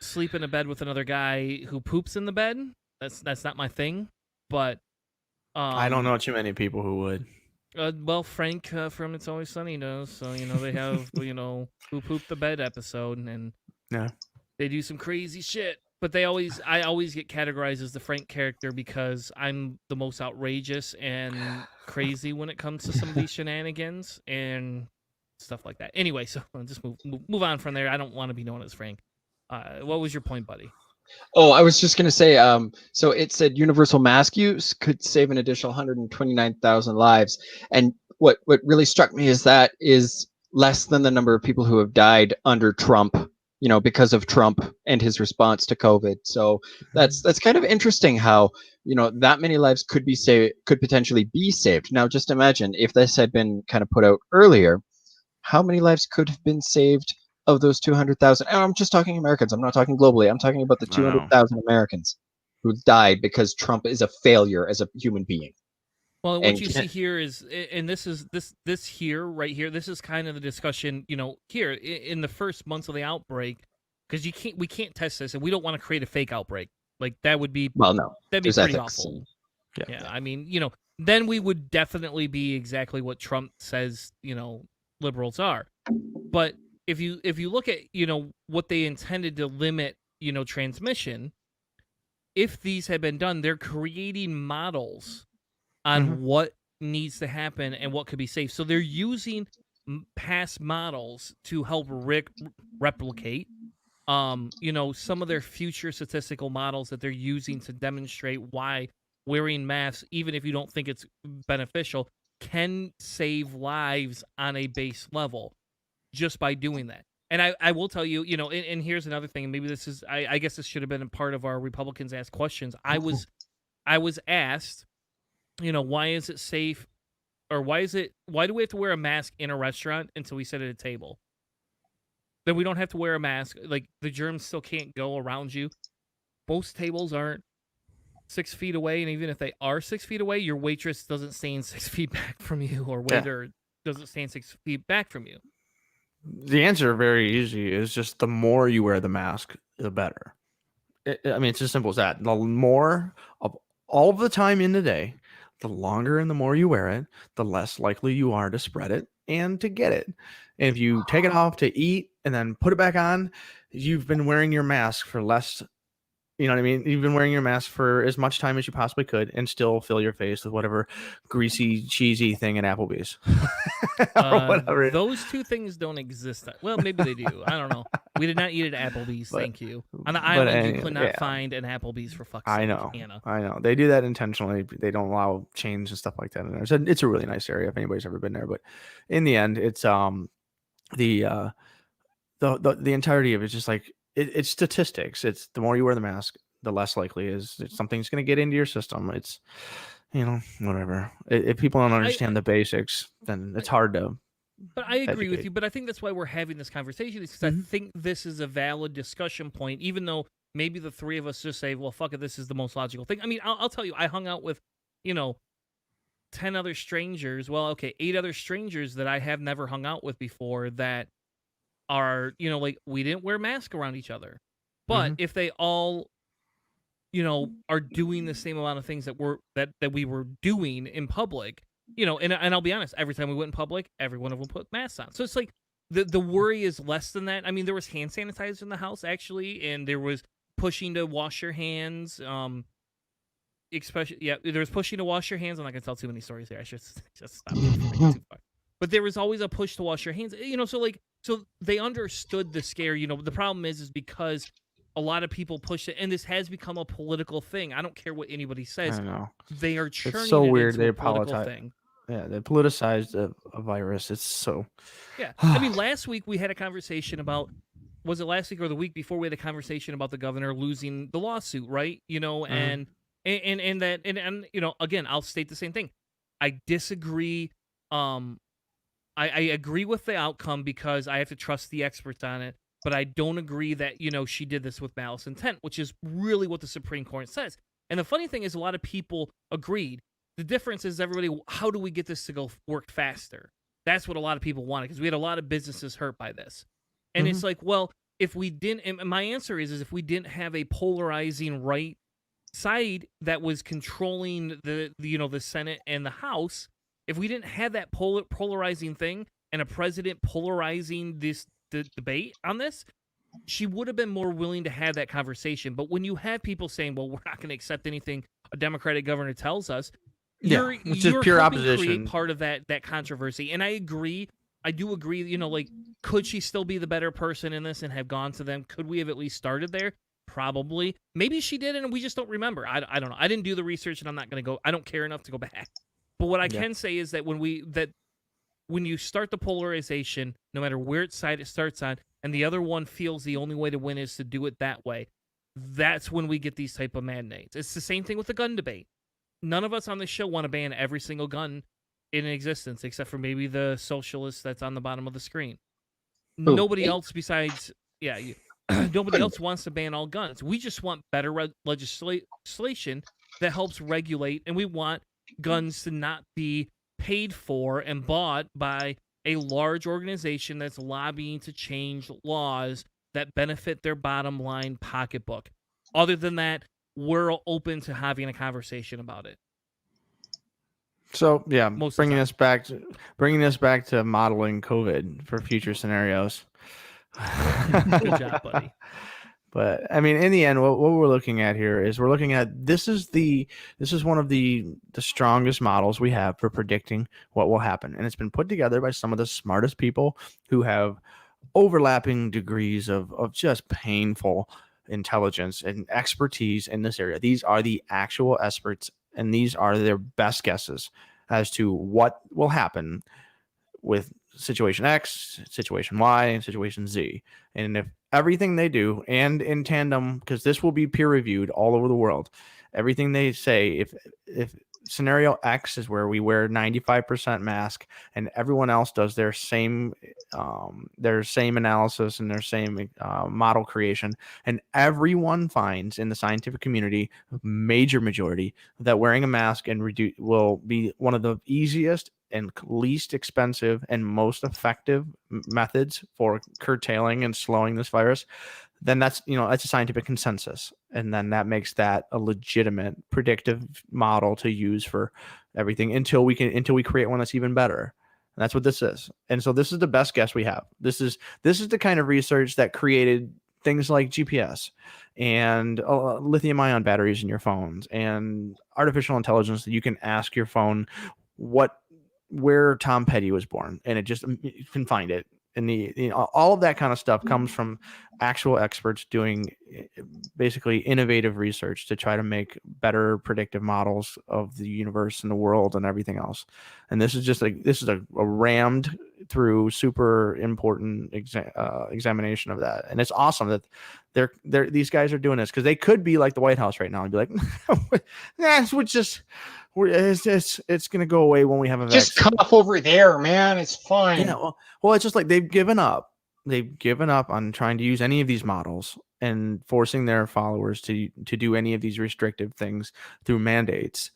sleep in a bed with another guy who poops in the bed. That's not my thing. But I don't know too many people who would. Well, Frank from It's Always Sunny knows. So, they have, Who Pooped the Bed episode, and they do some crazy shit. But I always get categorized as the Frank character because I'm the most outrageous and crazy when it comes to some of these shenanigans and stuff like that. Anyway, so I'll just move on from there. I don't want to be known as Frank. What was your point, Buddy? Oh, I was just going to say, so it said universal mask use could save an additional 129,000 lives. And what really struck me is that is less than the number of people who have died under Trump, because of Trump and his response to COVID. So that's kind of interesting how, that many lives could potentially be saved. Now, just imagine if this had been kind of put out earlier, how many lives could have been saved of those 200,000, and I'm just talking Americans. I'm not talking globally. I'm talking about the 200,000 Americans who died because Trump is a failure as a human being. Well, what you see here is, and this here, right here, this is kind of the discussion, here in the first months of the outbreak, because we can't test this, and we don't want to create a fake outbreak. Like that would be, that'd be pretty awful. Yeah, I mean, then we would definitely be exactly what Trump says, liberals are, but. If you look at, what they intended to limit, transmission, if these had been done, they're creating models on what needs to happen and what could be safe. So they're using past models to help replicate, some of their future statistical models that they're using to demonstrate why wearing masks, even if you don't think it's beneficial, can save lives on a base level. Just by doing that. And I will tell you, and here's another thing, and maybe this is, I guess this should have been a part of our Republicans Ask Questions. I was asked, why is it safe, or why do we have to wear a mask in a restaurant until we sit at a table? Then we don't have to wear a mask, like the germs still can't go around you. Most tables aren't 6 feet away, and even if they are 6 feet away, your waitress doesn't stand 6 feet back from you, or waiter doesn't stand 6 feet back from you. The answer, very easy, is just the more you wear the mask, the better. I mean, it's as simple as that. The more of all of the time in the day, the longer and the more you wear it, the less likely you are to spread it and to get it. And if you take it off to eat and then put it back on, you've been wearing your mask for less. You know what I mean? You've been wearing your mask for as much time as you possibly could and still fill your face with whatever greasy, cheesy thing at Applebee's. Or whatever. Those two things don't exist. Well, maybe they do. I don't know. We did not eat at Applebee's. Thank you. On the island, you could not find an Applebee's for fuck's sake. I know. Hanna. I know. They do that intentionally. They don't allow chains and stuff like that in there. So it's a really nice area if anybody's ever been there. But in the end, it's the entirety of it is just like, it's statistics. It's the more you wear the mask, the less likely is something's going to get into your system. It's, whatever. If people don't understand the basics, then it's hard to. But I agree with you. But I think that's why we're having this conversation, is because I think this is a valid discussion point, even though maybe the three of us just say, well, fuck it, this is the most logical thing. I mean, I'll tell you, I hung out with, 10 other strangers. Well, okay, 8 other strangers that I have never hung out with before that are, like, we didn't wear masks around each other. But if they all, are doing the same amount of things that we were doing in public, and I'll be honest, every time we went in public, every one of them put masks on. So it's like the worry is less than that. I mean, there was hand sanitizer in the house actually, and there was pushing to wash your hands. Especially, there was pushing to wash your hands. I'm not gonna tell too many stories here. I should just stop before I get too far. But there was always a push to wash your hands. So they understood the scare. The problem is because a lot of people push it, and this has become a political thing. I don't care what anybody says. I know. They are churning It's so it weird. into They a political politicize. thing. Yeah, they politicized a virus. It's so. Yeah, I mean, last week we had a conversation about. Was it last week or the week before we had a conversation about the governor losing the lawsuit, right? And again, I'll state the same thing. I disagree. I agree with the outcome because I have to trust the experts on it, but I don't agree that, she did this with malice intent, which is really what the Supreme Court says. And the funny thing is a lot of people agreed. The difference is how do we get this to go work faster? That's what a lot of people wanted because we had a lot of businesses hurt by this. And it's like, well, if we didn't, and my answer is if we didn't have a polarizing right side that was controlling the Senate and the House, if we didn't have that polarizing thing and a president polarizing the debate on this, she would have been more willing to have that conversation. But when you have people saying, well, we're not going to accept anything a Democratic governor tells us, you're pure helping opposition. create part of that controversy. And I do agree, like, could she still be the better person in this and have gone to them? Could we have at least started there? Probably. Maybe she did, and we just don't remember. I don't know. I didn't do the research, and I'm not going to go. I don't care enough to go back. But what I can say is that when you start the polarization, no matter where side it starts on, and the other one feels the only way to win is to do it that way, that's when we get these type of mandates. It's the same thing with the gun debate. None of us on this show want to ban every single gun in existence, except for maybe the socialist that's on the bottom of the screen. Nobody else besides, nobody else wants to ban all guns. We just want better legislation that helps regulate, and we want guns to not be paid for and bought by a large organization that's lobbying to change laws that benefit their bottom line pocketbook. Other than that, we're open to having a conversation about it. So bringing us back to modeling COVID for future scenarios. Good job, buddy. But I mean, in the end, what we're looking at here is this is one of the strongest models we have for predicting what will happen, and it's been put together by some of the smartest people who have overlapping degrees of just painful intelligence and expertise in this area. These are the actual experts, and these are their best guesses as to what will happen with situation X, situation Y, and situation Z. And if everything they do, and in tandem, because this will be peer reviewed all over the world, everything they say, if scenario X is where we wear 95% mask and everyone else does their same analysis and their same model creation, and everyone finds in the scientific community, major majority, that wearing a mask will be one of the easiest and least expensive and most effective methods for curtailing and slowing this virus, then that's a scientific consensus. And then that makes that a legitimate predictive model to use for everything until we create one that's even better. And that's what this is. And so this is the best guess we have. This is the kind of research that created things like GPS and lithium ion batteries in your phones and artificial intelligence that you can ask your phone where Tom Petty was born, and you can find it. And all of that kind of stuff comes from actual experts doing basically innovative research to try to make better predictive models of the universe and the world and everything else. And this is a rammed through super important examination of that. And it's awesome that these guys are doing this, because they could be like the White House right now and be like, it's going to go away when we have a vaccine. Just cough over there, man. It's fine. Yeah, well, it's just like they've given up. They've given up on trying to use any of these models, and forcing their followers to do any of these restrictive things through mandates,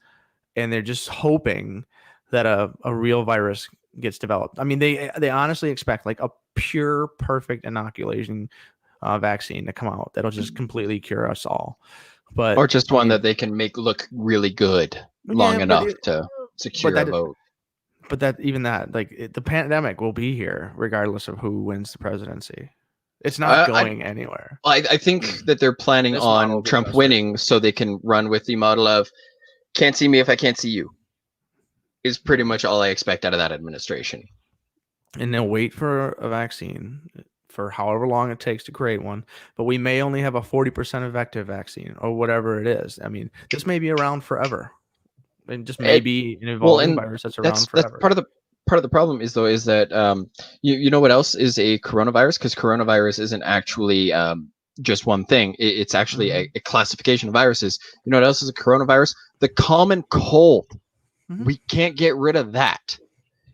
and they're just hoping that a real virus gets developed. I mean, they honestly expect like a pure, perfect inoculation vaccine to come out that'll just completely cure us all. But Or just I one mean, that they can make look really good long yeah, enough to secure a that vote. but that even that like the pandemic will be here regardless of who wins the presidency. It's not going anywhere. I think that they're planning This model will on be the Trump best way. winning so they can run with the model of can't see me if I can't see you. Is pretty much all I expect out of that administration. And they'll wait for a vaccine for however long it takes to create one, but we may only have a 40% effective vaccine or whatever it is. I mean, this may be around forever. And just maybe an evolving virus that's around forever. That's part of the problem is that you know what else is a coronavirus, because coronavirus isn't actually just one thing. It's actually a classification of viruses. You know what else is a coronavirus? The common cold. We can't get rid of that.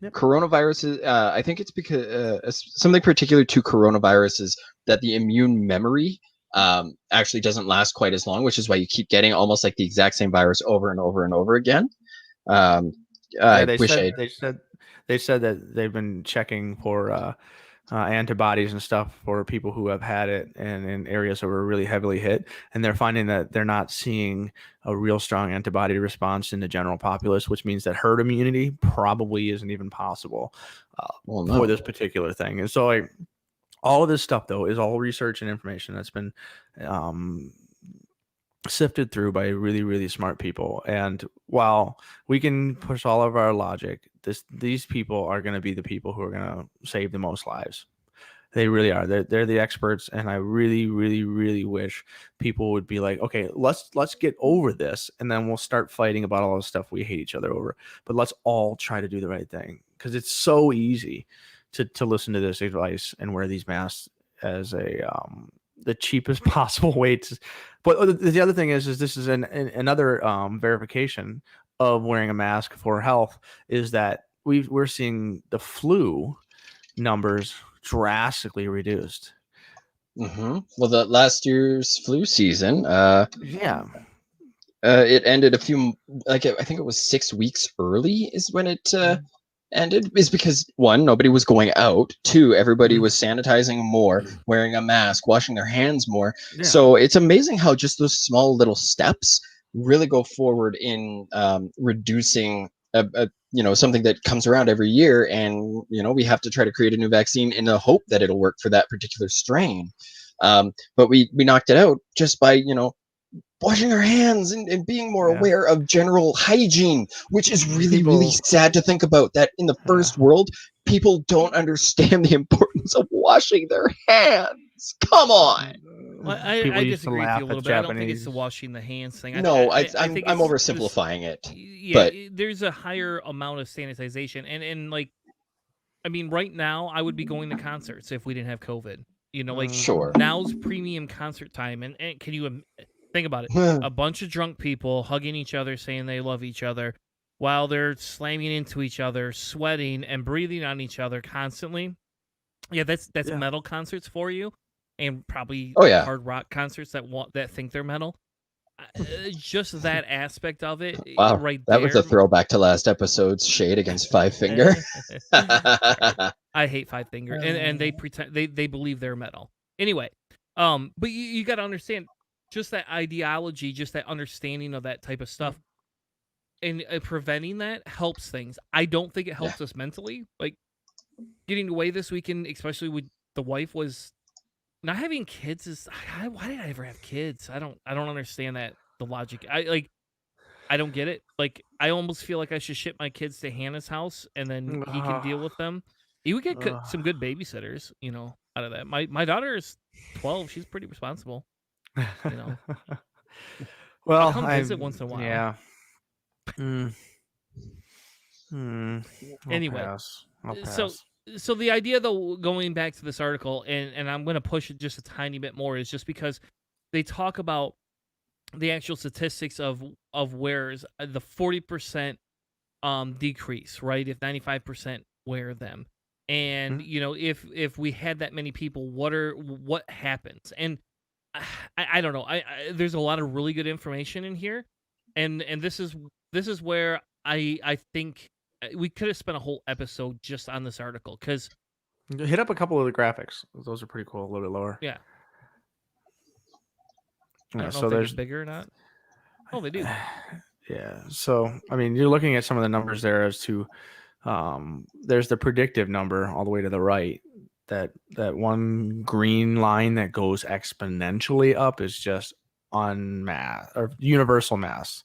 Yep. Coronavirus is, I think it's because something particular to coronavirus is that the immune memory actually doesn't last quite as long, which is why you keep getting almost like the exact same virus over and over and over again. They said that they've been checking for antibodies and stuff for people who have had it and in areas that were really heavily hit, and they're finding that they're not seeing a real strong antibody response in the general populace, which means that herd immunity probably isn't even possible for this particular thing. And so like all of this stuff though is all research and information that's been sifted through by really, really smart people. And while we can push all of our logic, these people are going to be the people who are going to save the most lives. They really are. They're the experts, and I really, really, really wish people would be like, okay, let's get over this, and then we'll start fighting about all the stuff we hate each other over. But let's all try to do the right thing, because it's so easy to listen to this advice and wear these masks as the cheapest possible way to. But the other thing is this is another verification of wearing a mask for health is that we're seeing the flu numbers drastically reduced. Well, the last year's flu season, it ended I think it was 6 weeks early is when it ended, is because one, nobody was going out. Two, everybody was sanitizing more, wearing a mask, washing their hands more. So it's amazing how just those small little steps really go forward in reducing something that comes around every year, and we have to try to create a new vaccine in the hope that it'll work for that particular strain. But we knocked it out just by washing our hands and being more aware of general hygiene, which is really sad to think about, that in the first world, people don't understand the importance of washing their hands. Come on. Well, I disagree with you a little bit. I don't think it's the washing the hands thing. I'm oversimplifying it. Yeah, but there's a higher amount of sanitization, and like, I mean, right now I would be going to concerts if we didn't have COVID. Sure. Now's premium concert time, and can you think about it? A bunch of drunk people hugging each other, saying they love each other, while they're slamming into each other, sweating and breathing on each other constantly. Yeah, that's metal concerts for you, and probably hard rock concerts that think they're metal. Just that aspect of it, wow, right that there. was a throwback to last episode's shade against Five Finger. I hate Five Finger, and they pretend they believe they're metal. Anyway, but you got to understand, just that ideology, just that understanding of that type of stuff, and preventing that helps things. I don't think it helps us mentally. Like getting away this weekend, especially with the wife, was not having kids. Why did I ever have kids? I don't understand that, the logic. I don't get it. Like, I almost feel like I should ship my kids to Hannah's house, and then he can deal with them. You would get some good babysitters, out of that. My daughter is 12. She's pretty responsible. Well, I'll come visit once in a while. Yeah. Anyway, I'll pass. So the idea, though, going back to this article, and I'm going to push it just a tiny bit more, is just because they talk about the actual statistics of wearers, the 40% decrease, right? If 95% wear them, and if we had that many people, what happens? And I don't know. There's a lot of really good information in here, and this is where I think we could have spent a whole episode just on this article because Hit up a couple of the graphics. Those are pretty cool. A little bit lower. yeah. I Yeah, don't know so if they there's get bigger or not. Oh, they do. Yeah. So, I mean, you're looking at some of the numbers there as to there's the predictive number all the way to the right. That one green line that goes exponentially up is just on mass or universal mass,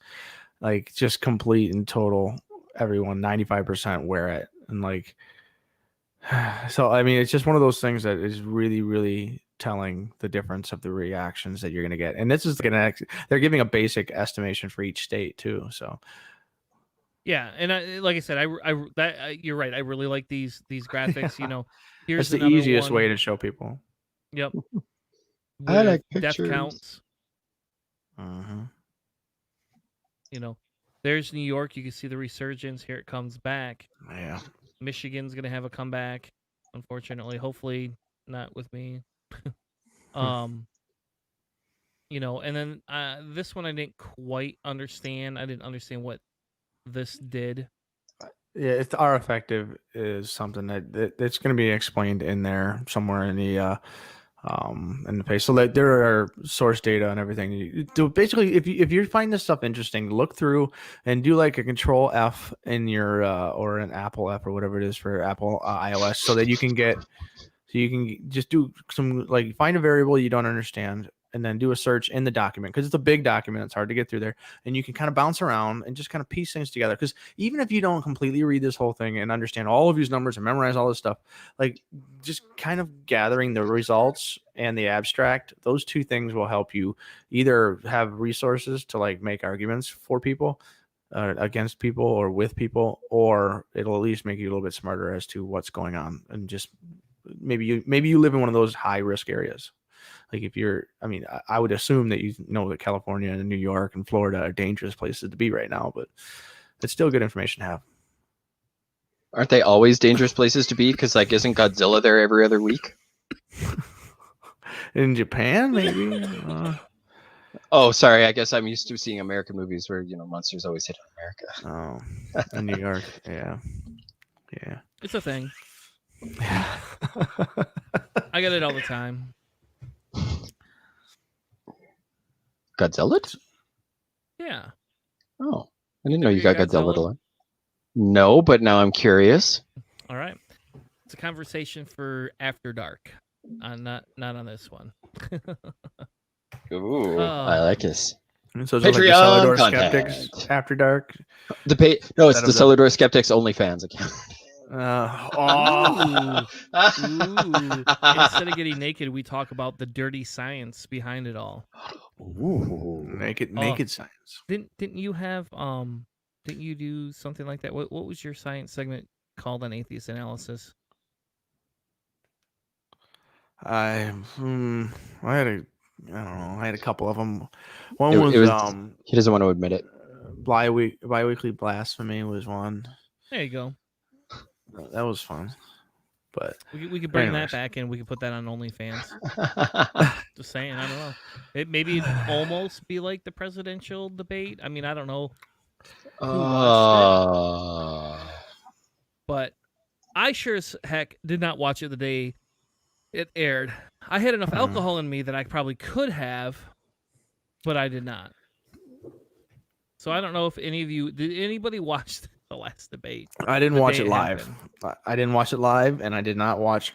like just complete and total. Everyone 95% wear it, and like, so I mean, it's just one of those things that is really, really telling the difference of the reactions that you're going to get. And this is they're giving a basic estimation for each state too. So Yeah, and like I said, you're right. I really like these graphics. You know, it's here's the another easiest one. way to show people. Yep. I like With death pictures. counts. Uh-huh. You know, there's New York. You can see the resurgence. Here it comes back. Yeah. Michigan's gonna have a comeback. Unfortunately, hopefully not with me. You know, and then this one I didn't quite understand. I didn't understand what this did. Yeah, it's R effective is something that it's going to be explained in there somewhere in the page. So that there are source data and everything. So basically, if you find this stuff interesting, look through and do like a Control F in your or an Apple F or whatever it is for Apple iOS, so that you can just do some, like, find a variable you don't understand and then do a search in the document, because it's a big document. It's hard to get through there, and you can kind of bounce around and just kind of piece things together. Because even if you don't completely read this whole thing and understand all of these numbers and memorize all this stuff, like just kind of gathering the results and the abstract, those two things will help you either have resources to like make arguments for people, against people or with people, or it'll at least make you a little bit smarter as to what's going on. And just maybe you live in one of those high risk areas. Like if you're, I mean, I would assume that you know that California and New York and Florida are dangerous places to be right now, but it's still good information to have. Aren't they always dangerous places to be? Because like, isn't Godzilla there every other week? In Japan, maybe. Oh, sorry. I guess I'm used to seeing American movies where, you know, monsters always hit America. Oh, in New York, yeah. It's a thing. I get it all the time. Godzilla? Yeah. Oh, I didn't know you Have got you got Godzilla. Godzilla? No, but now I'm curious. All right. It's a conversation for after dark. Not on this one. Ooh, I like this. So it's like the Cellar Door Patreon Skeptics content. After Dark. No, it's Instead the of Cellar Door Skeptics OnlyFans account. Ooh. Instead of getting naked, we talk about the dirty science behind it all. Ooh. Naked science. Didn't you have didn't you do something like that? What was your science segment called on Atheist Analysis? I don't know. I had a couple of them. One was he doesn't want to admit it. Biweekly Blasphemy was one. There you go. That was fun. But We could bring anyways. that back and we could put that on OnlyFans. Just saying, I don't know. Maybe it'd almost be like the presidential debate. I mean, I don't know who watched it, but I sure as heck did not watch it the day it aired. I had enough alcohol in me that I probably could have, but I did not. So I don't know if did anybody watch the last debate? I didn't watch day it it live. happened? I didn't watch it live, and I did not watch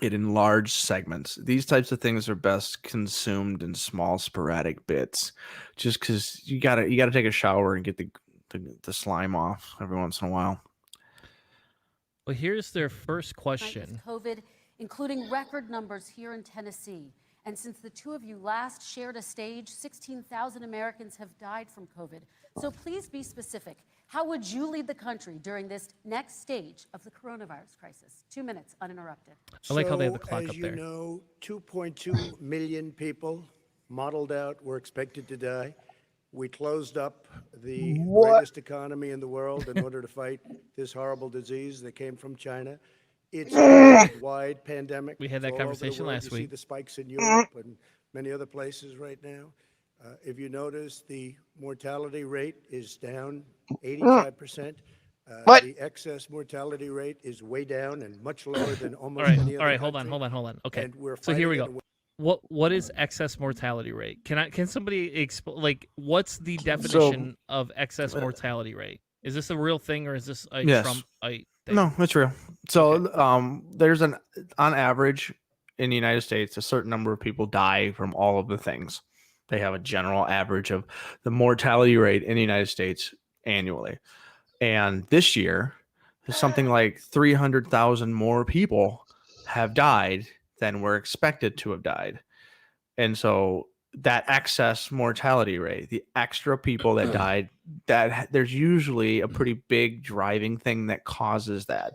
it in large segments. These types of things are best consumed in small, sporadic bits, just because you gotta take a shower and get the slime off every once in a while. Well, here's their first question. COVID, including record numbers here in Tennessee. And since the two of you last shared a stage, 16,000 Americans have died from COVID. So please be specific. How would you lead the country during this next stage of the coronavirus crisis? 2 minutes, uninterrupted. I like how they have the clock as up you there. know, 2.2 million people modeled out were expected to die. We closed up the greatest economy in the world in order to fight this horrible disease that came from China. It's a worldwide pandemic. We had that It's all over the conversation world. last You see week. the spikes in Europe and many other places right now. If you notice, the mortality rate is down 85%. What? The excess mortality rate is way down and much lower than almost All right, any all other right. Hold country. on. Okay, And we're so here we fighting go. it What is excess mortality rate? Can somebody like what's the definition of excess mortality rate? Is this a real thing or is this a Yes. Trump thing? No, it's real. So there's on average in the United States, a certain number of people die from all of the things. They have a general average of the mortality rate in the United States annually. And this year, something like 300,000 more people have died than were expected to have died. And so that excess mortality rate, the extra people that died, that there's usually a pretty big driving thing that causes that.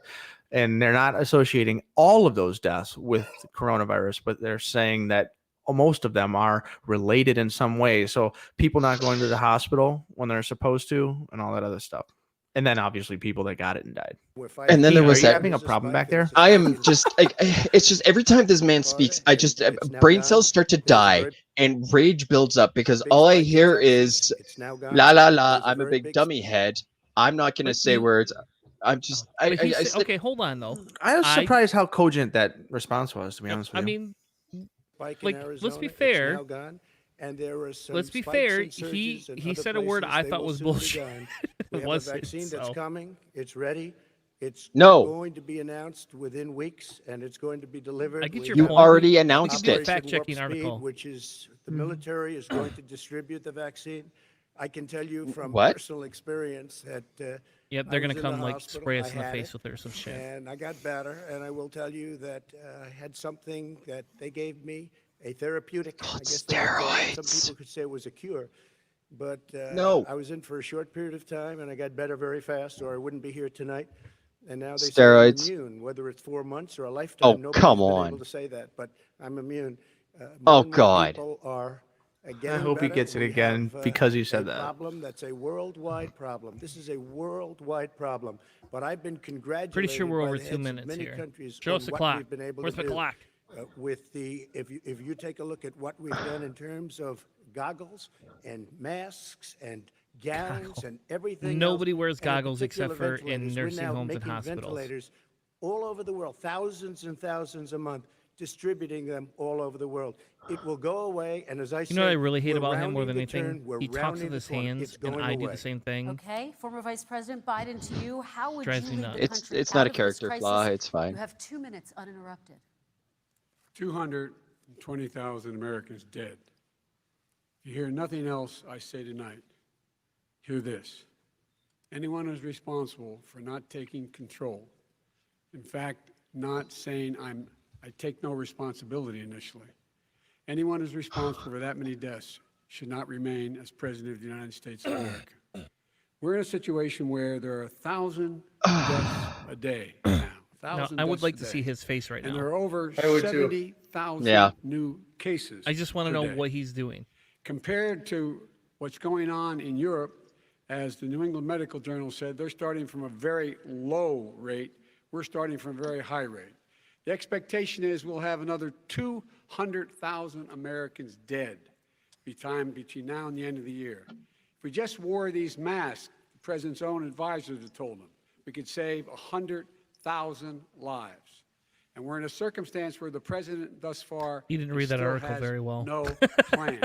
And they're not associating all of those deaths with coronavirus, but they're saying that most of them are related in some way. So people not going to the hospital when they're supposed to and all that other stuff. And then obviously people that got it and died. And then there Are was you that. having a problem back there? I am just like, it's just every time this man speaks, I just brain cells start to die and rage builds up because all I hear is la la la. I'm a big dummy head. I'm not gonna say words. I'm just. Okay, hold on though. I was surprised how cogent that response was, to be honest with you. I mean, Spike in like, Arizona, let's be it's fair. now gone, and there are some Let's be spikes fair, and surges in he other said a word places. I They thought will was soon be bullshit. gone. We have a Wasn't, vaccine that's so. coming. It's ready. It's No. going to be announced within weeks, and it's going to be delivered. I get We your You have point. already It announced could be a it. fact-checking Operation Warp Speed, article. which is the military is going to distribute the vaccine. I can tell you from What? personal experience that Yep, I they're was gonna in the come like hospital, spray I us in the had face it, with it or some shit. and I got better. And I will tell you that I had something that they gave me, a therapeutic. I guess they would call it. Some Steroids. people could say it was a cure. But No. I was in for a short period of time, and I got better very fast, or I wouldn't be here tonight. And now they say I'm Steroids. immune, whether it's 4 months or a lifetime. Oh, Nobody's come been on. able to say that, but I'm immune. Oh, More and more God. people are getting I hope he better. gets it We again have, because he a said that. problem that's a worldwide problem. This is a worldwide problem. But I've been congratulated. Pretty sure we're by over the 2 heads of minutes many here. countries Show on us the what clock. we've been able Where's to the do. clock? With the if you take a look at what we've done in terms of goggles and masks and gowns and everything. Nobody else, wears and in goggles except particular for in ventilators. We're nursing now homes and making hospitals. Ventilators all over the world, thousands and thousands a month, distributing them all over the world. It will go away, and as I You know what I said, really hate we're about him more than rounding the anything? turn, we're He talks rounding with the his corner. hands, It's and going I do away. the same thing. Okay, former Vice President Biden, to you, how would Drives you me lead nuts. the country It's not out a of this character crisis? flaw. It's fine. You have 2 minutes uninterrupted. 220,000 Americans dead. If you hear nothing else I say tonight, hear this. Anyone who's responsible for not taking control, in fact, not saying I take no responsibility initially, anyone who's responsible for that many deaths should not remain as President of the United States of America. We're in a situation where there are 1,000 deaths a day now. Now, I would like to see his face right And now. there are over I would too. 70,000 Yeah. new cases. I just want to per know day. what he's doing. Compared to what's going on in Europe, as the New England Medical Journal said, they're starting from a very low rate. We're starting from a very high rate. The expectation is we'll have another 200,000 Americans dead between now and the end of the year. If we just wore these masks, the president's own advisors have told him, we could save 100,000 lives. And we're in a circumstance where the president thus far You didn't read that still article has very well. no plan,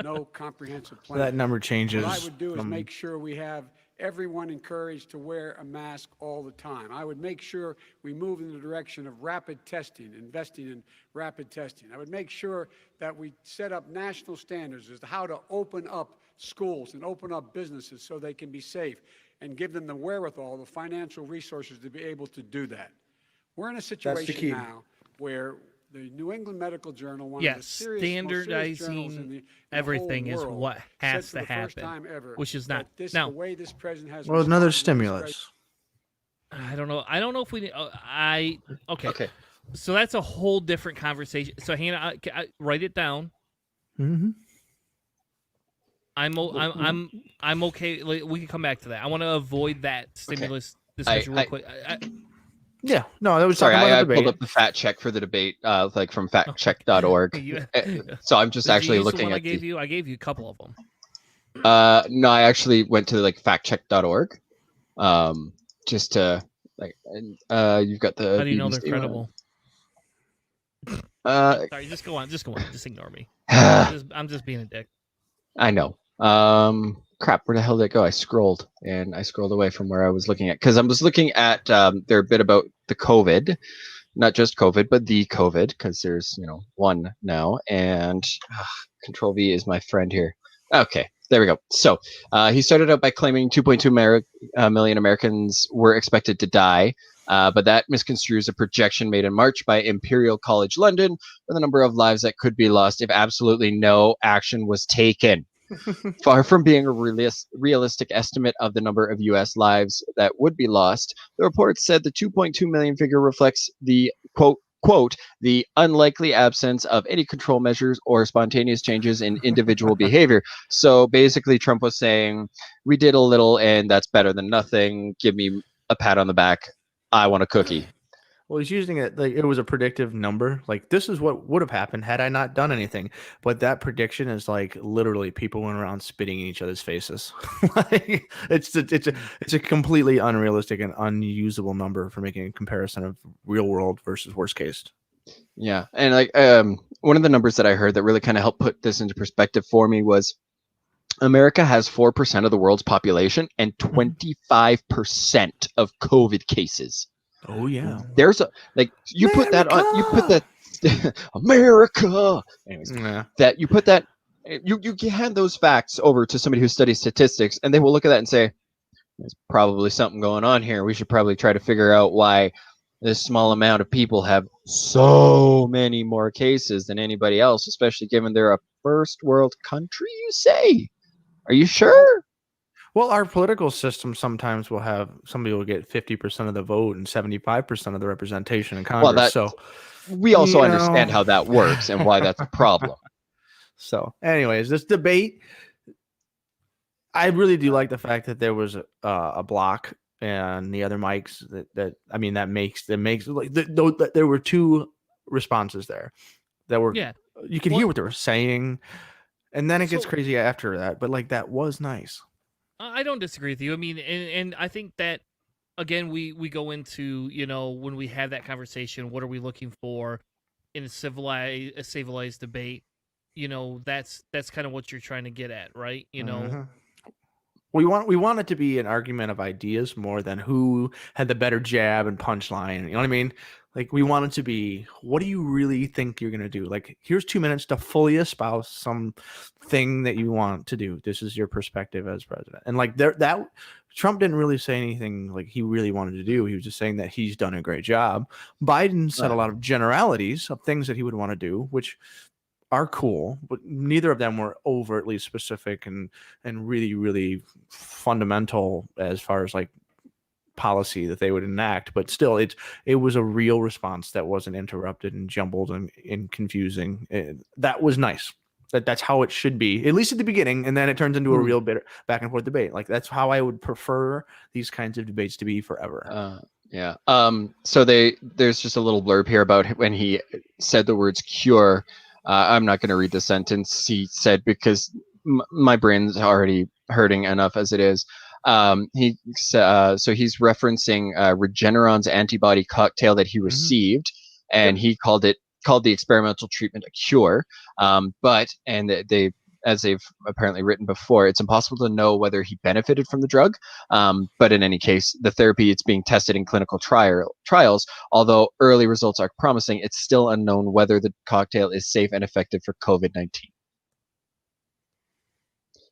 no comprehensive plan. That number changes. What I would do is from- make sure we have everyone encouraged to wear a mask all the time. I would make sure we move in the direction of rapid testing, investing in rapid testing. I would make sure that we set up national standards as to how to open up schools and open up businesses so they can be safe and give them the wherewithal, the financial resources to be able to do that. We're in a situation now where the New England Medical Journal, one of the Yes, serious, most serious journals in the everything whole is world, what said has for to the first happen, time ever which is that not. this, Now, the way this president has Well, another responded to this stimulus. I don't know. I don't know if we. Okay. Okay. So that's a whole different conversation. So Hannah, I write it down. Mm-hmm. I'm okay. Like, we can come back to that. I want to avoid that stimulus discussion real I- quick. Yeah, no, I was Sorry, talking about I the pulled debate. up the fact check for the debate, like from factcheck.org. You- So I'm just Did you actually use the looking one I at gave you? I gave you a couple of them. no, I actually went to like factcheck.org, just to like, you've got the How do you know they're BBC one. credible? Uh, Sorry, just go on. Just go on. Just ignore me. I I'm just being a dick. know. Crap, where the hell did it go? I scrolled away from where I was looking at, because I was looking at their bit about the COVID, not just COVID, but the COVID, because there's one now, and Control V is my friend here. Okay, there we go. So he started out by claiming 2.2 million Americans were expected to die, but that misconstrues a projection made in March by Imperial College London for the number of lives that could be lost if absolutely no action was taken. Far from being a realistic estimate of the number of U.S. lives that would be lost, the report said the 2.2 million figure reflects the quote, the unlikely absence of any control measures or spontaneous changes in individual behavior. So basically, Trump was saying, we did a little and that's better than nothing. Give me a pat on the back. I want a cookie. Well, he's using it like it was a predictive number. Like this is what would have happened had I not done anything. But that prediction is like literally people went around spitting in each other's faces. Like it's a completely unrealistic and unusable number for making a comparison of real world versus worst case. Yeah, and like one of the numbers that I heard that really kind of helped put this into perspective for me was America has 4% of the world's population and 25% of COVID cases. Oh yeah. There's a you put that America. Anyways, that you put that you hand those facts over to somebody who studies statistics, and they will look at that and say, "There's probably something going on here. We should probably try to figure out why this small amount of people have so many more cases than anybody else, especially given they're a first world country." You say, "Are you sure?" Well, our political system sometimes will have somebody will get 50% of the vote and 75% of the representation in Congress. So we also understand how that works and why that's a problem. So, anyways, this debate, I really do like the fact that there was a block and the other mics that makes like there were two responses there that were you could hear what they were saying, and then it gets crazy after that. But like that was nice. I don't disagree with you. I mean, and I think that, again, we go into, when we have that conversation, what are we looking for in a civilized debate? That's kind of what you're trying to get at, right? We want it to be an argument of ideas more than who had the better jab and punchline. You know what I mean? Like we want it to be, what do you really think you're gonna do? Like here's 2 minutes to fully espouse some thing that you want to do. This is your perspective as president. And like that Trump didn't really say anything like he really wanted to do. He was just saying that he's done a great job. Biden said a lot of generalities of things that he would want to do, which are cool, but neither of them were overtly specific and really, really fundamental as far as like policy that they would enact. But still, it was a real response that wasn't interrupted and jumbled and confusing. That was nice. That's how it should be, at least at the beginning, and then it turns into a real bit back and forth debate. Like that's how I would prefer these kinds of debates to be forever. Yeah. So there's just a little blurb here about when he said the words cure. I'm not going to read the sentence he said because my brain's already hurting enough as it is. So he's referencing Regeneron's antibody cocktail that he received, and he called the experimental treatment a cure. But they, as they've apparently written before, it's impossible to know whether he benefited from the drug. But in any case, the therapy, it's being tested in clinical trials. Although early results are promising, it's still unknown whether the cocktail is safe and effective for COVID-19.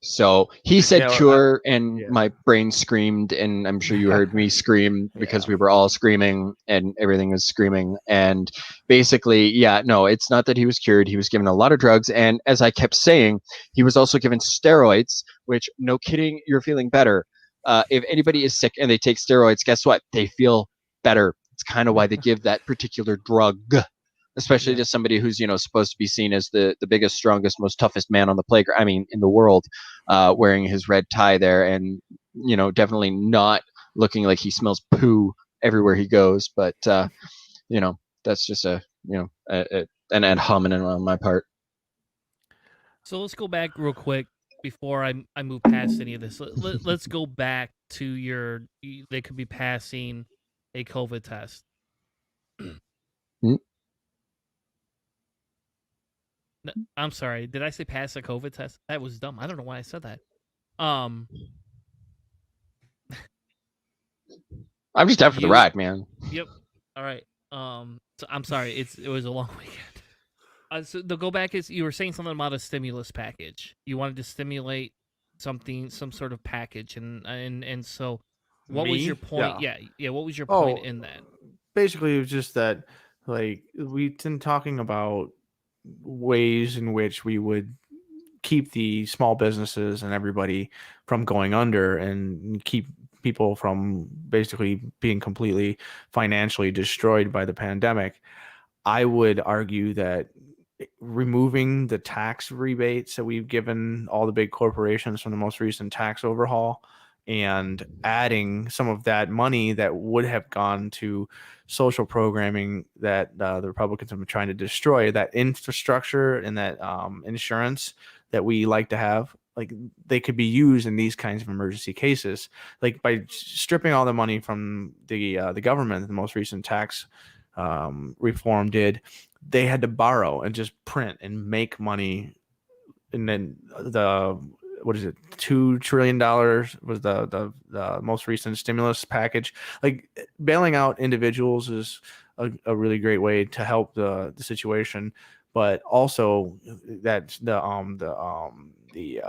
So he said cure, and my brain screamed, and I'm sure you heard me scream because we were all screaming and everything was screaming. And basically, no, it's not that he was cured. He was given a lot of drugs. And as I kept saying, he was also given steroids, which, no kidding, you're feeling better. If anybody is sick and they take steroids, guess what? They feel better. It's kind of why they give that particular drug. Especially to somebody who's, supposed to be seen as the biggest, strongest, most toughest man on the playground. I mean, in the world, wearing his red tie there and, definitely not looking like he smells poo everywhere he goes. But that's just an ad hominem on my part. So let's go back real quick before I move past any of this. Let's go back to they could be passing a COVID test. No, I'm sorry. Did I say pass a COVID test? That was dumb. I don't know why I said that. I'm just down for the ride, man. Yep. All right. So I'm sorry. It was a long weekend. So the go back is you were saying something about a stimulus package. You wanted to stimulate some sort of package, and so what was your point? Yeah. What was your point in that? Basically, it was just that, like, we've been talking about ways in which we would keep the small businesses and everybody from going under and keep people from basically being completely financially destroyed by the pandemic. I would argue that removing the tax rebates that we've given all the big corporations from the most recent tax overhaul and adding some of that money that would have gone to social programming that the Republicans have been trying to destroy, that infrastructure and that insurance that we like to have, like, they could be used in these kinds of emergency cases. Like, by stripping all the money from the government, the most recent tax reform did, they had to borrow and just print and make money. And then $2 trillion was the most recent stimulus package. Like, bailing out individuals is a really great way to help the situation, but also that the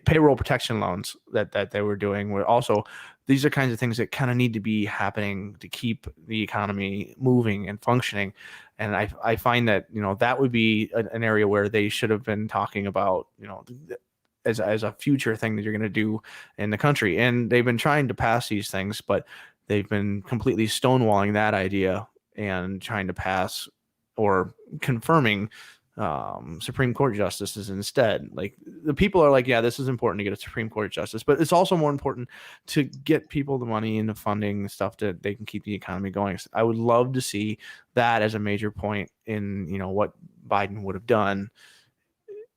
payroll protection loans that they were doing were also, these are kinds of things that kind of need to be happening to keep the economy moving and functioning. And I find that, that would be an area where they should have been talking about, as a future thing that you're going to do in the country. And they've been trying to pass these things, but they've been completely stonewalling that idea and trying to pass or confirming Supreme Court justices instead. Like, the people are like, yeah, this is important to get a Supreme Court justice, but it's also more important to get people the money and the funding and stuff that they can keep the economy going. I would love to see that as a major point in, what Biden would have done.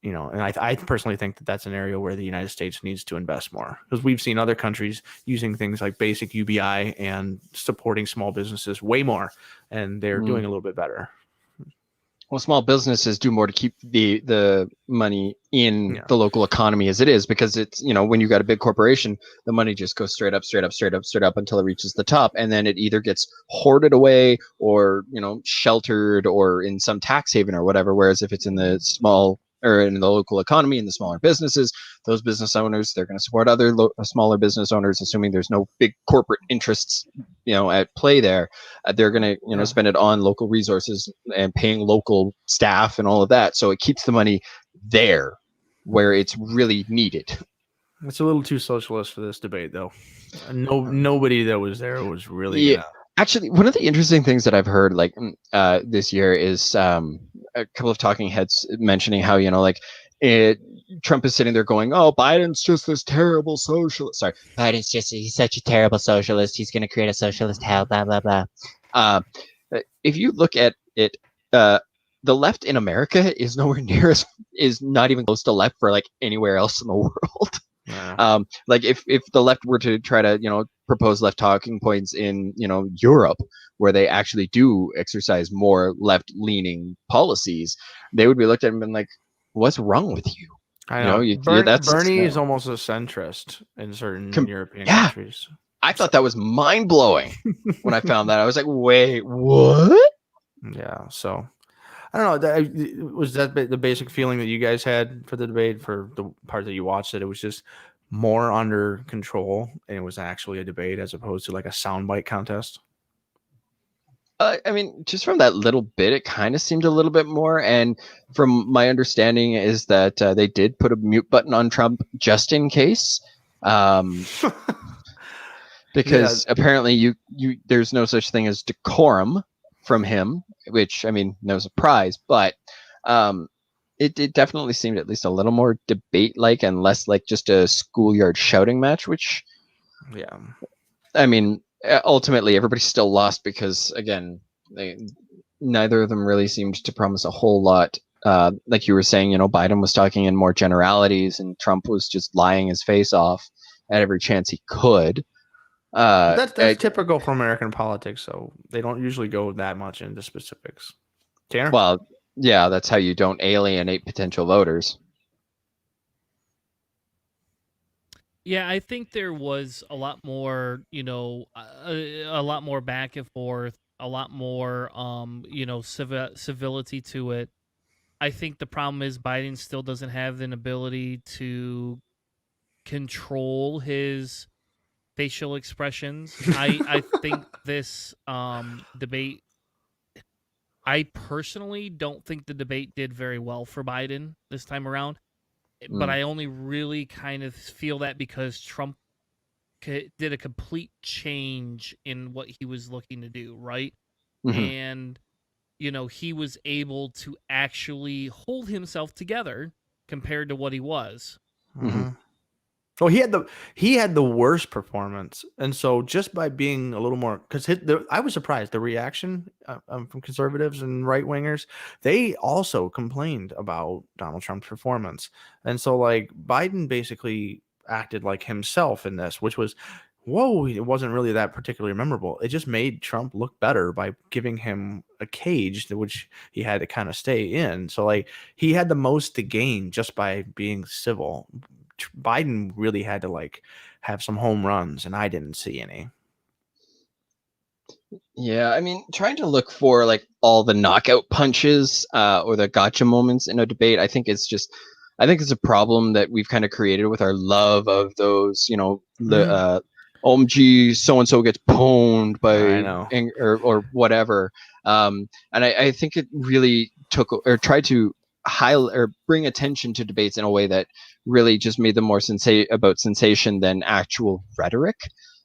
And I personally think that that's an area where the United States needs to invest more, because we've seen other countries using things like basic UBI and supporting small businesses way more, and they're doing a little bit better. Well, small businesses do more to keep the money in the local economy as it is, because it's, when you got a big corporation, the money just goes straight up until it reaches the top, and then it either gets hoarded away or, sheltered or in some tax haven or whatever. Whereas if it's in the small or in the local economy, in the smaller businesses, those business owners, they're going to support other smaller business owners, assuming there's no big corporate interests, at play there. They're going to, spend it on local resources and paying local staff and all of that. So it keeps the money there where it's really needed. It's a little too socialist for this debate, though. Nobody that was there was really gonna... Actually, one of the interesting things that I've heard this year is a couple of talking heads mentioning how, Trump is sitting there going, oh, Biden's just this terrible socialist. Sorry, he's such a terrible socialist. He's going to create a socialist hell, blah, blah, blah. If you look at it, the left in America is nowhere near is not even close to left for anywhere else in the world. Yeah. If the left were to try to, propose left talking points in, Europe, where they actually do exercise more left-leaning policies, they would be looked at and been like, what's wrong with you? I know. Bernie is almost a centrist in certain European countries. I thought that was mind-blowing when I found that. I was like, wait, what? Yeah, so I don't know. Was that the basic feeling that you guys had for the debate, for the part that you watched it? It was just more under control, and it was actually a debate as opposed to a soundbite contest? I mean, just from that little bit, it kind of seemed a little bit more. And from my understanding is that they did put a mute button on Trump just in case. Because apparently you there's no such thing as decorum from him, which, I mean, no surprise, but it definitely seemed at least a little more debate-like and less like just a schoolyard shouting match, which, I mean, ultimately everybody still lost because again, neither of them really seemed to promise a whole lot. Like you were saying, Biden was talking in more generalities, and Trump was just lying his face off at every chance he could. That's typical for American politics, so they don't usually go that much into specifics. Tanner? Well, yeah, that's how you don't alienate potential voters. Yeah, I think there was a lot more, a lot more back and forth, a lot more, civility to it. I think the problem is Biden still doesn't have an ability to control his facial expressions. I think this debate, I personally don't think the debate did very well for Biden this time around, but I only really kind of feel that because Trump did a complete change in what he was looking to do, right? Mm-hmm. And he was able to actually hold himself together compared to what he was. Mm-hmm. So he had the worst performance, and so just by being a little more, because I was surprised the reaction from conservatives and right wingers, they also complained about Donald Trump's performance, and so like Biden basically acted like himself in this, which was, whoa, it wasn't really that particularly memorable. It just made Trump look better by giving him a cage which he had to kind of stay in. So like he had the most to gain just by being civil. Biden really had to like have some home runs, and I didn't see any. Yeah, I mean, trying to look for like all the knockout punches or the gotcha moments in a debate, I think it's a problem that we've kind of created with our love of those, OMG, so and so gets pwned by or whatever. And I think it really took or tried to highlight or bring attention to debates in a way that really just made them more about sensation than actual rhetoric.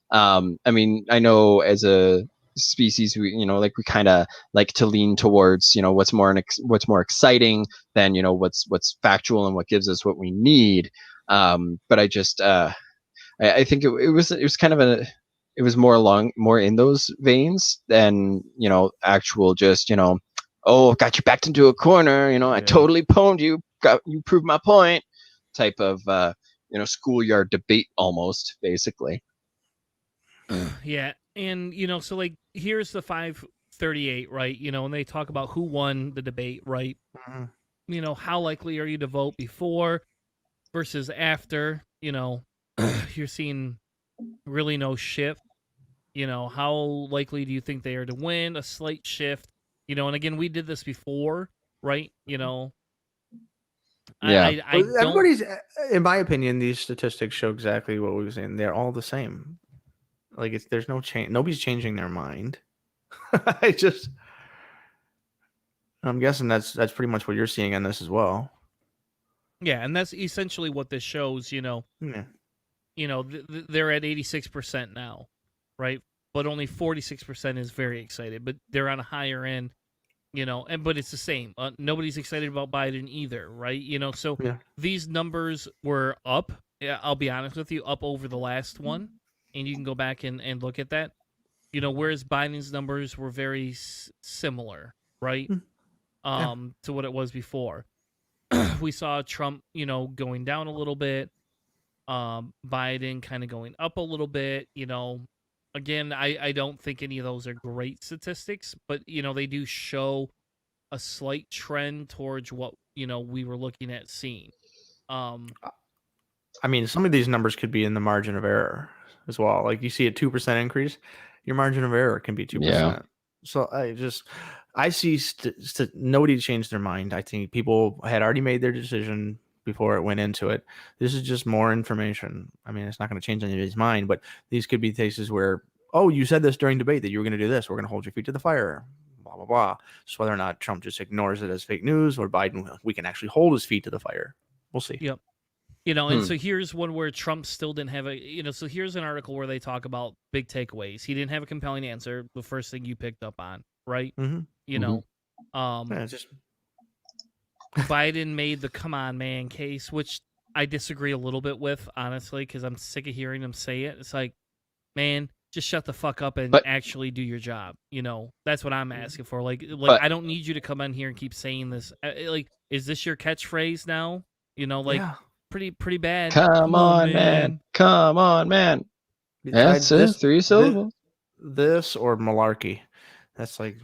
I mean, I know as a species, we kind of like to lean towards what's more exciting than what's factual and what gives us what we need. But I just I think it was kind of it was more in those veins than actual just oh, got you backed into a corner, I totally pwned you, you proved my point type of schoolyard debate almost, basically. Yeah, and so like here's the 538, right? And they talk about who won the debate, right? Mm-hmm. How likely are you to vote before versus after? You're seeing really no shift. How likely do you think they are to win? A slight shift. And again, we did this before, right? Yeah. I don't. Everybody's, in my opinion, these statistics show exactly what we were saying. They're all the same. Like there's no change. Nobody's changing their mind. I'm guessing that's pretty much what you're seeing in this as well. Yeah, and that's essentially what this shows. Yeah. They're at 86% now, right? But only 46% is very excited. But they're on a higher end, but it's the same. Nobody's excited about Biden either, right? So these numbers were up. I'll be honest with you, up over the last one, and you can go back and look at that. Whereas Biden's numbers were very similar, right? To what it was before. We saw Trump, going down a little bit. Biden kind of going up a little bit. Again, I don't think any of those are great statistics, but they do show a slight trend towards what we were looking at seeing. I mean, some of these numbers could be in the margin of error as well. Like you see a 2% increase, your margin of error can be 2%. Yeah. So I see nobody changed their mind. I think people had already made their decision before it went into it. This is just more information. I mean, it's not going to change anybody's mind, but these could be cases where, oh, you said this during debate that you were going to do this. We're going to hold your feet to the fire, blah, blah, blah. So whether or not Trump just ignores it as fake news or Biden, we can actually hold his feet to the fire. We'll see. Yep. And so here's one where Trump still didn't have so here's an article where they talk about big takeaways. He didn't have a compelling answer. The first thing you picked up on, right? Just Biden made the come on man case, which I disagree a little bit with, honestly, because I'm sick of hearing him say it. It's like, man, just shut the fuck up and But- actually do your job. You know, that's what I'm asking for. Like But- I don't need you to come in here and keep saying this. Like, is this your catchphrase now? You know, like Yeah. pretty bad. Come on, man. Come on, man. Besides That's it. 3 syllables. This or malarkey. That's like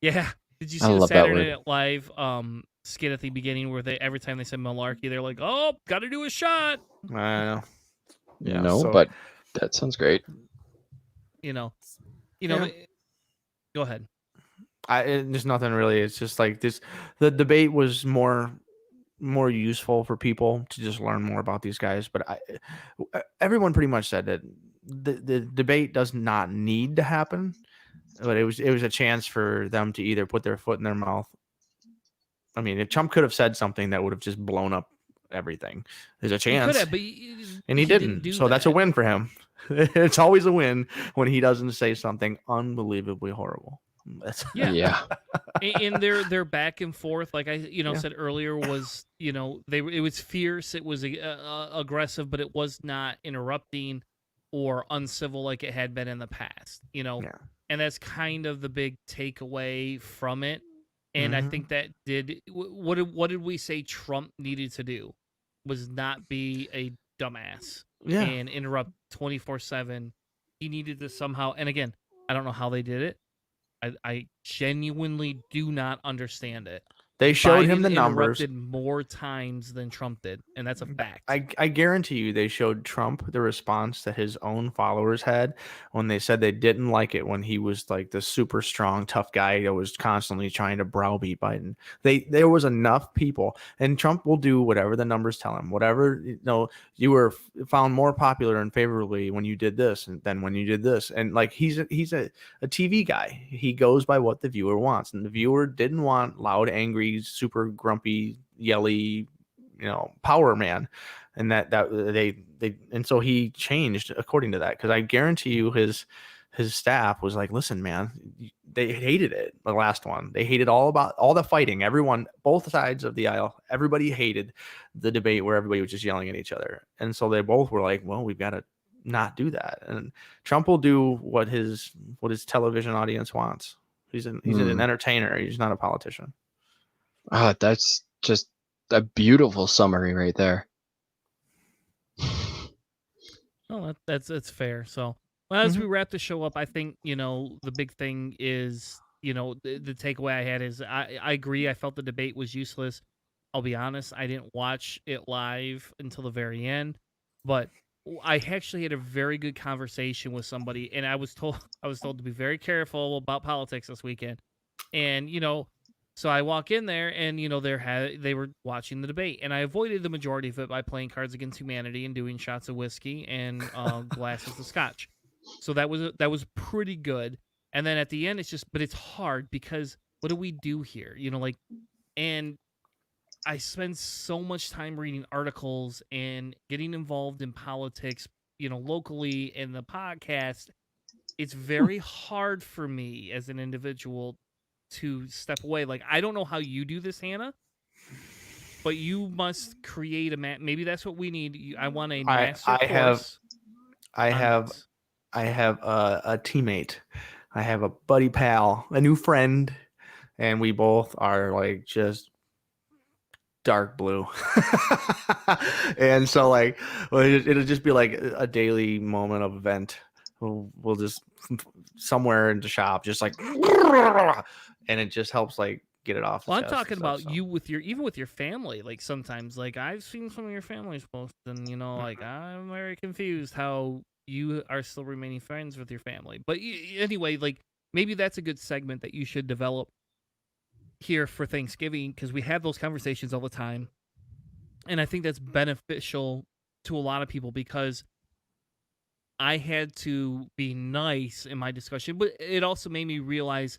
Yeah. Did you I see the love that Saturday word. Night Live skit at the beginning where they every time they said malarkey, they're like, "Oh, got to do a shot." I know. Yeah, No, so- but that sounds great. You know, Yeah. go ahead. There's nothing really. It's just like this. The debate was more useful for people to just learn more about these guys. But everyone pretty much said that the debate does not need to happen. But it was a chance for them to either put their foot in their mouth. I mean, if Trump could have said something that would have just blown up everything. There's a He chance, could have, but and he didn't. do So that's a that. win for him. It's always a win when he doesn't say something unbelievably horrible. Yeah. Yeah. In their back and forth, like I Yeah. said earlier, was it was fierce, it was aggressive, but it was not interrupting or uncivil like it had been in the past. Yeah. And that's kind of the big takeaway from it. And I Mhm. think that what did we say Trump needed to do was not be a dumbass Yeah. and interrupt 24/7. He needed to somehow, and again, I don't know how they did it. I genuinely do not understand it. They showed him Biden the numbers. interrupted more times than Trump did, and that's a fact. I guarantee you they showed Trump the response that his own followers had when they said they didn't like it when he was like the super strong, tough guy that was constantly trying to browbeat Biden. There was enough people, and Trump will do whatever the numbers tell him. Whatever, you were found more popular and favorably when you did this than when you did this. And like he's a TV guy. He goes by what the viewer wants, and the viewer didn't want loud, angry, super grumpy, yelly, power man, and that they and so he changed according to that, because I guarantee you his staff was like, listen, man, they hated it. The last one, they hated all the fighting. Everyone, both sides of the aisle, everybody hated the debate where everybody was just yelling at each other, and so they both were like, well, we've got to not do that. And Trump will do what his television audience wants. He's an entertainer. He's not a politician. Oh, that's just a beautiful summary right there. Oh, that's fair. So, well, as we wrap the show up, I think the big thing is the takeaway I had is I agree. I felt the debate was useless. I'll be honest, I didn't watch it live until the very end, but I actually had a very good conversation with somebody, and I was told to be very careful about politics this weekend, and so I walk in there, and they were watching the debate, and I avoided the majority of it by playing Cards Against Humanity and doing shots of whiskey and glasses of scotch. So that was pretty good. And then at the end, but it's hard because what do we do here? And I spend so much time reading articles and getting involved in politics, locally in the podcast. It's very hard for me as an individual to step away. Like, I don't know how you do this, Hanna, but you must create maybe that's what we need. I want a master course. I have a teammate. I have a buddy pal, a new friend, and we both are like just dark blue. And so like it'll just be like a daily moment of event. We'll just somewhere in the shop just like, and it just helps like get it off. Well, I'm talking about you even with your family. Like sometimes, like I've seen some of your family's posts, and like I'm very confused how you are still remaining friends with your family. But anyway, like maybe that's a good segment that you should develop here for Thanksgiving, because we have those conversations all the time, and I think that's beneficial to a lot of people, because I had to be nice in my discussion, but it also made me realize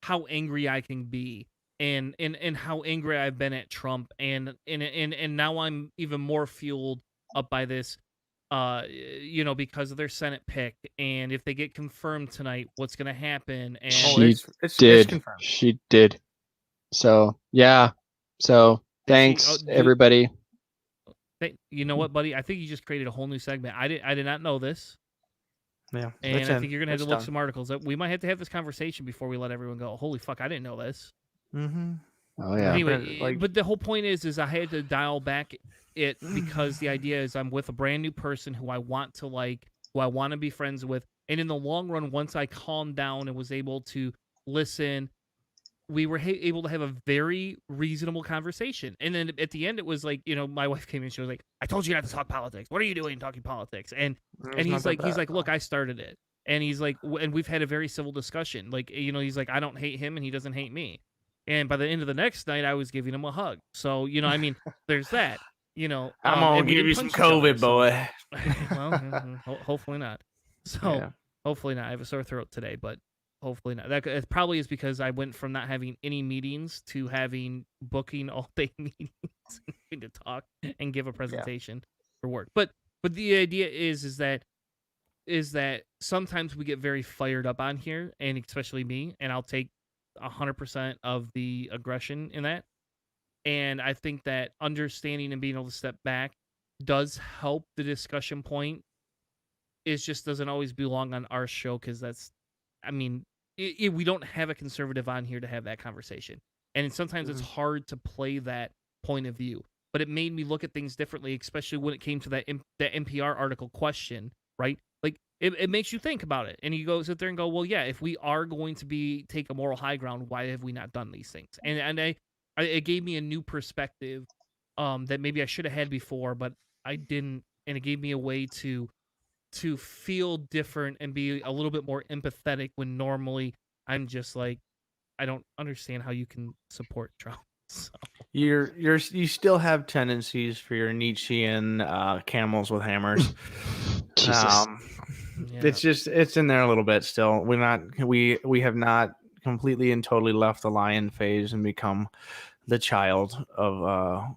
how angry I can be, and how angry I've been at Trump, and now I'm even more fueled up by this, because of their Senate pick, and if they get confirmed tonight, what's going to happen? And It's confirmed. She did. So yeah. So thanks everybody. You know what, buddy? I think you just created a whole new segment. I did not know this. Yeah, And it's I in. think you're gonna have It's to look done. some articles up. We might have to have this conversation before we let everyone go. Holy fuck, I didn't know this. Mm-hmm. Oh yeah. Anyway, Like- but the whole point is I had to dial back it because the idea is I'm with a brand new person who I want to like, who I want to be friends with, and in the long run, once I calmed down and was able to listen, we were able to have a very reasonable conversation. And then at the end, it was like, my wife came in, she was like, "I told you not to talk politics. What are you doing talking politics?" And It's not that he's bad, like, "Look, I started it." And he's like, and we've had a very civil discussion. Like, he's like, "I don't hate him, and he doesn't hate me." And by the end of the next night, I was giving him a hug. So, I mean, there's that. I'm and gonna we give you didn't some punch each other, COVID, so- boy. well, hopefully not. So, Yeah. hopefully not. I have a sore throat today, but hopefully not. That it probably is because I went from not having any meetings to booking all day meetings and to talk and give a presentation for work. But the idea is that sometimes we get very fired up on here, and especially me, and I'll take 100% of the aggression in that. And I think that understanding and being able to step back does help the discussion point. It just doesn't always belong on our show because we don't have a conservative on here to have that conversation. And sometimes it's hard to play that point of view. But it made me look at things differently, especially when it came to that NPR article question, right? Like, it makes you think about it. And you sit there and go, well, yeah, if we are going to take a moral high ground, why have we not done these things? And it gave me a new perspective that maybe I should have had before, but I didn't. And it gave me a way to feel different and be a little bit more empathetic when normally I'm just like, I don't understand how you can support Trump. So. You still have tendencies for your Nietzschean camels with hammers. Jesus. It's in there a little bit still. We have not completely and totally left the lion phase and become the child of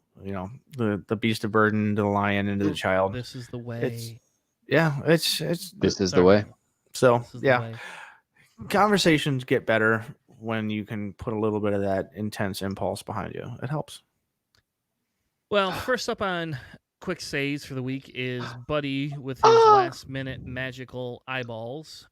the beast of burden to the lion into the child. This is the way. This is the way. So This is the way. conversations get better when you can put a little bit of that intense impulse behind you. It helps. Well, first up on quick saves for the week is Buddy with his last minute magical eyeballs.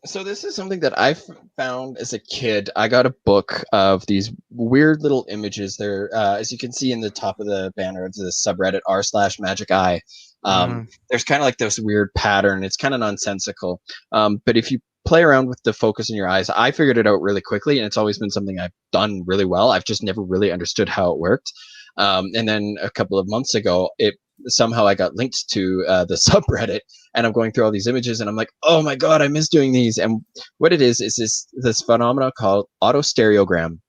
So this is something that I found as a kid. I got a book of these weird little images. There, as you can see in the top of the banner of the subreddit r/magic eye. There's kind of like this weird pattern. It's kind of nonsensical. But if you play around with the focus in your eyes, I figured it out really quickly, and it's always been something I've done really well. I've just never really understood how it worked. And then a couple of months ago, somehow I got linked to the subreddit, and I'm going through all these images, and I'm like, oh my god, I miss doing these. And what it is this phenomenon called autostereogram.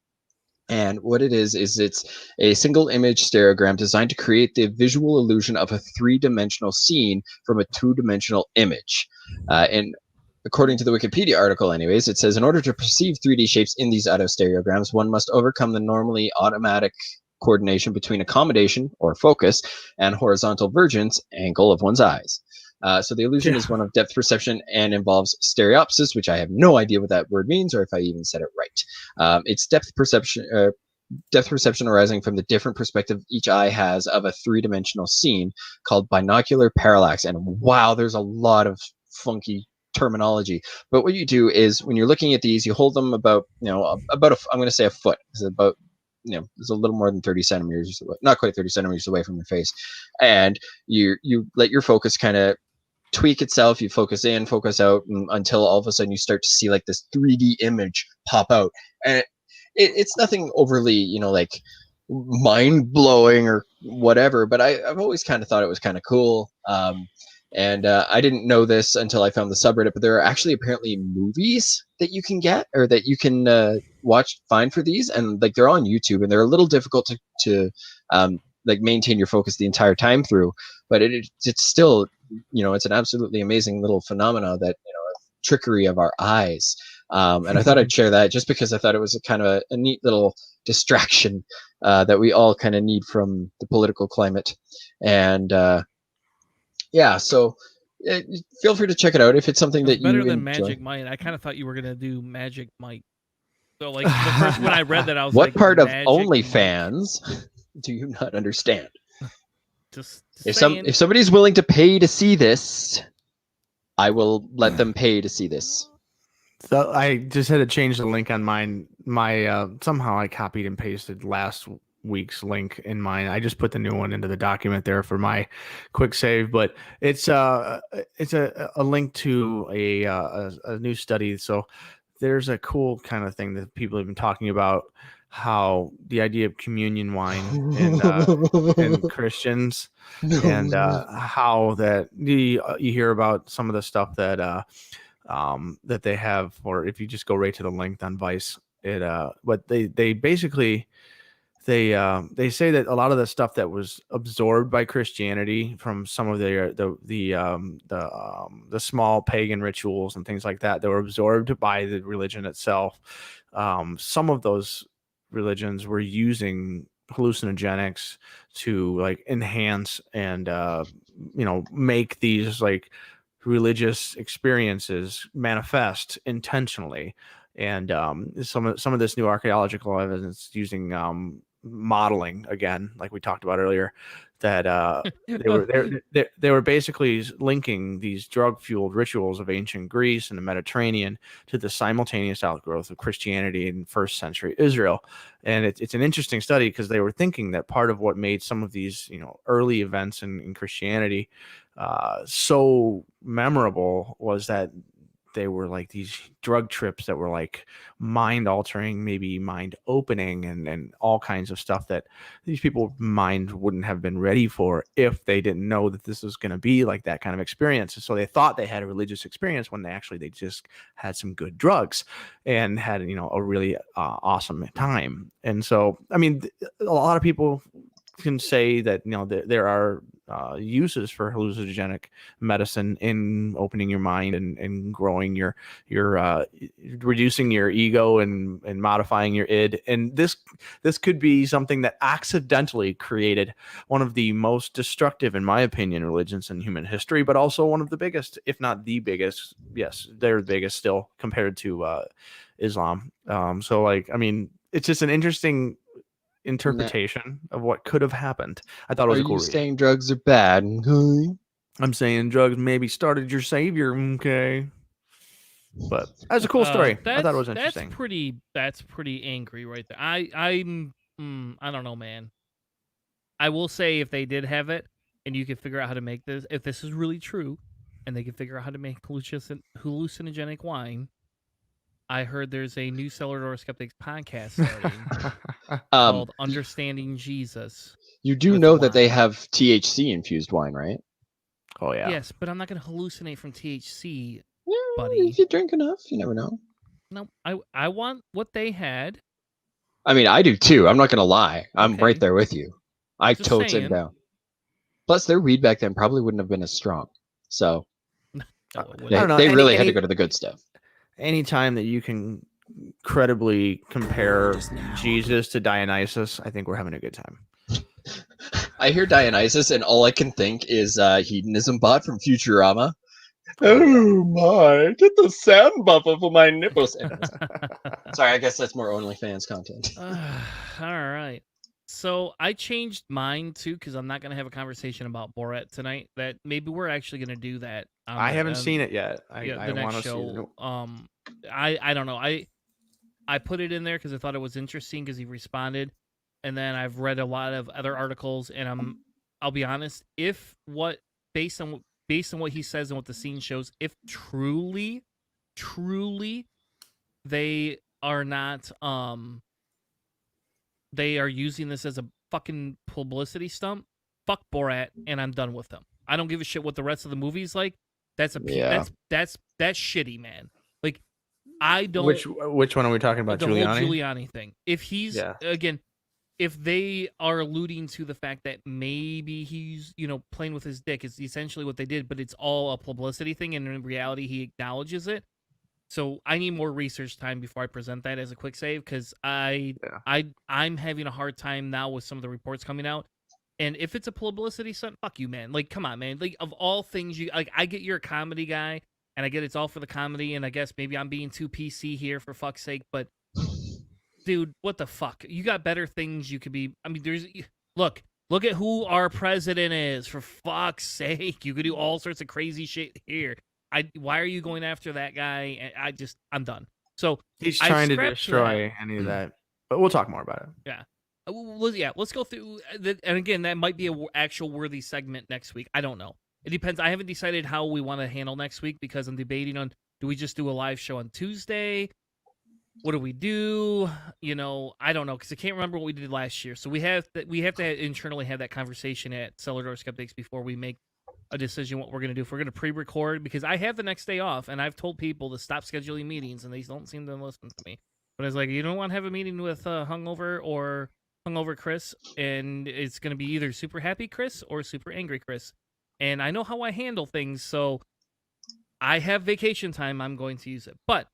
And what it is it's a single image stereogram designed to create the visual illusion of a three-dimensional scene from a two-dimensional image. And according to the Wikipedia article anyways, it says, in order to perceive 3D shapes in these autostereograms, one must overcome the normally automatic coordination between accommodation or focus and horizontal vergence angle of one's eyes. So the illusion is one of depth perception and involves stereopsis, which I have no idea what that word means or if I even said it right. It's depth perception arising from the different perspective each eye has of a three-dimensional scene called binocular parallax. And wow, there's a lot of funky terminology. But what you do is when you're looking at these, you hold them about I'm going to say a foot. It's about it's a little more than 30 centimeters, not quite 30 centimeters away from your face. And you let your focus kind of tweak itself. You focus in, focus out, until all of a sudden you start to see like this 3D image pop out. And it's nothing overly, like mind blowing or whatever, but I've always kind of thought it was kind of cool. And I didn't know this until I found the subreddit, but there are actually apparently movies that you can get or that you can find for these, and like they're on YouTube, and they're a little difficult to like maintain your focus the entire time through, but it's still it's an absolutely amazing little phenomena that trickery of our eyes. And I thought I'd share that just because I thought it was a kind of a neat little distraction that we all kind of need from the political climate. And so feel free to check it out if it's something that you better than enjoy. Magic Mike. I kind of thought you were gonna do Magic Mike. So like the first when I read that, I was what like, part of Magic OnlyFans do you not understand? Just If saying. somebody's willing to pay to see this, I will let them pay to see this. So I just had to change the link on mine. My somehow I copied and pasted last week's link in mine. I just put the new one into the document there for my quick save, but it's a link to a new study. So there's a cool kind of thing that people have been talking about, how the idea of communion wine and Christians, and how that you hear about some of the stuff that that they have, or if you just go right to the link on Vice, it but they basically they say that a lot of the stuff that was absorbed by Christianity from some of the small pagan rituals and things like that were absorbed by the religion itself. Some of those religions were using hallucinogenics to like enhance and make these like religious experiences manifest intentionally. And some of this new archaeological evidence using modeling, again, like we talked about earlier, that they were basically linking these drug fueled rituals of ancient Greece and the Mediterranean to the simultaneous outgrowth of Christianity in first century Israel. And it's an interesting study because they were thinking that part of what made some of these early events in Christianity so memorable was that they were like these drug trips that were like mind altering, maybe mind opening, and all kinds of stuff that these people mind wouldn't have been ready for if they didn't know that this was going to be like that kind of experience. And so they thought they had a religious experience when they just had some good drugs and had, a really awesome time. And so, I mean, a lot of people can say that, there are uses for hallucinogenic medicine in opening your mind and growing your reducing your ego and modifying your id. And this could be something that accidentally created one of the most destructive, in my opinion, religions in human history, but also one of the biggest, if not the biggest. Yes, they're the biggest still compared to Islam. So like, I mean, it's just an interesting interpretation of what could have happened. I thought it was a cool read. Saying drugs are bad? I'm saying drugs maybe started your savior. Okay, but that's a cool story. I thought it was interesting. That's pretty angry right there. I don't know, man. I will say, if they did have it and you could figure out how to make this, if this is really true and they can figure out how to make hallucinogenic wine, I heard there's a new Cellar Door Skeptics podcast starting called Understanding Jesus. You do know that they have THC infused wine, right? Oh yeah. Yes, but I'm not going to hallucinate from THC, Yeah, buddy. if you drink enough, you never know. No, I want what they had. I mean, I do too. I'm not going to lie. I'm Okay. right there with you. I Just totes it saying. down. Plus, their weed back then probably wouldn't have been as strong. So No, it they, I don't know. they really had to go to the good stuff. Anytime that you can credibly compare Jesus to Dionysus, I think we're having a good time. I hear Dionysus, and all I can think is hedonism bot from Futurama. Oh my, get the sound buffer for my nipples. Sorry, I guess that's more OnlyFans content. All right. So I changed mine too because I'm not going to have a conversation about Borat tonight. That maybe we're actually going to do that. I haven't seen it yet. The I next want to show. see it. I don't know. I put it in there because I thought it was interesting because he responded, and then I've read a lot of other articles, and I'll be honest, based on what he says and what the scene shows, if truly they are not they are using this as a fucking publicity stunt, fuck Borat, and I'm done with them. I don't give a shit what the rest of the movie's like. That's that's shitty, man. Like, I don't. Which one are we talking about? The Giuliani? whole Giuliani thing. If he's again, if they are alluding to the fact that maybe he's playing with his dick, is essentially what they did, but it's all a publicity thing, and in reality, he acknowledges it. So I need more research time before I present that as a quick save, because I'm having a hard time now with some of the reports coming out. And if it's a publicity stunt, fuck you, man. Like, come on, man. Like, of all things, I get you're a comedy guy, and I get it's all for the comedy, and I guess maybe I'm being too PC here for fuck's sake, but dude, what the fuck? You got better things you could be. I mean, look at who our president is, for fuck's sake. You could do all sorts of crazy shit here. why are you going after that guy? I'm done. So He's I trying to scrapped destroy any of that, but we'll talk more about it. Yeah. Let's go through. And again, that might be an actual worthy segment next week. I don't know. It depends. I haven't decided how we want to handle next week because I'm debating on, do we just do a live show on Tuesday? What do we do? I don't know, because I can't remember what we did last year. So we have to internally have that conversation at Cellar Door Skeptics before we make a decision what we're going to do. If we're going to pre-record, because I have the next day off, and I've told people to stop scheduling meetings, and they don't seem to listen to me. But I was like, you don't want to have a meeting with hungover Chris, and it's going to be either super happy Chris or super angry Chris. And I know how I handle things, so I have vacation time. I'm going to use it. But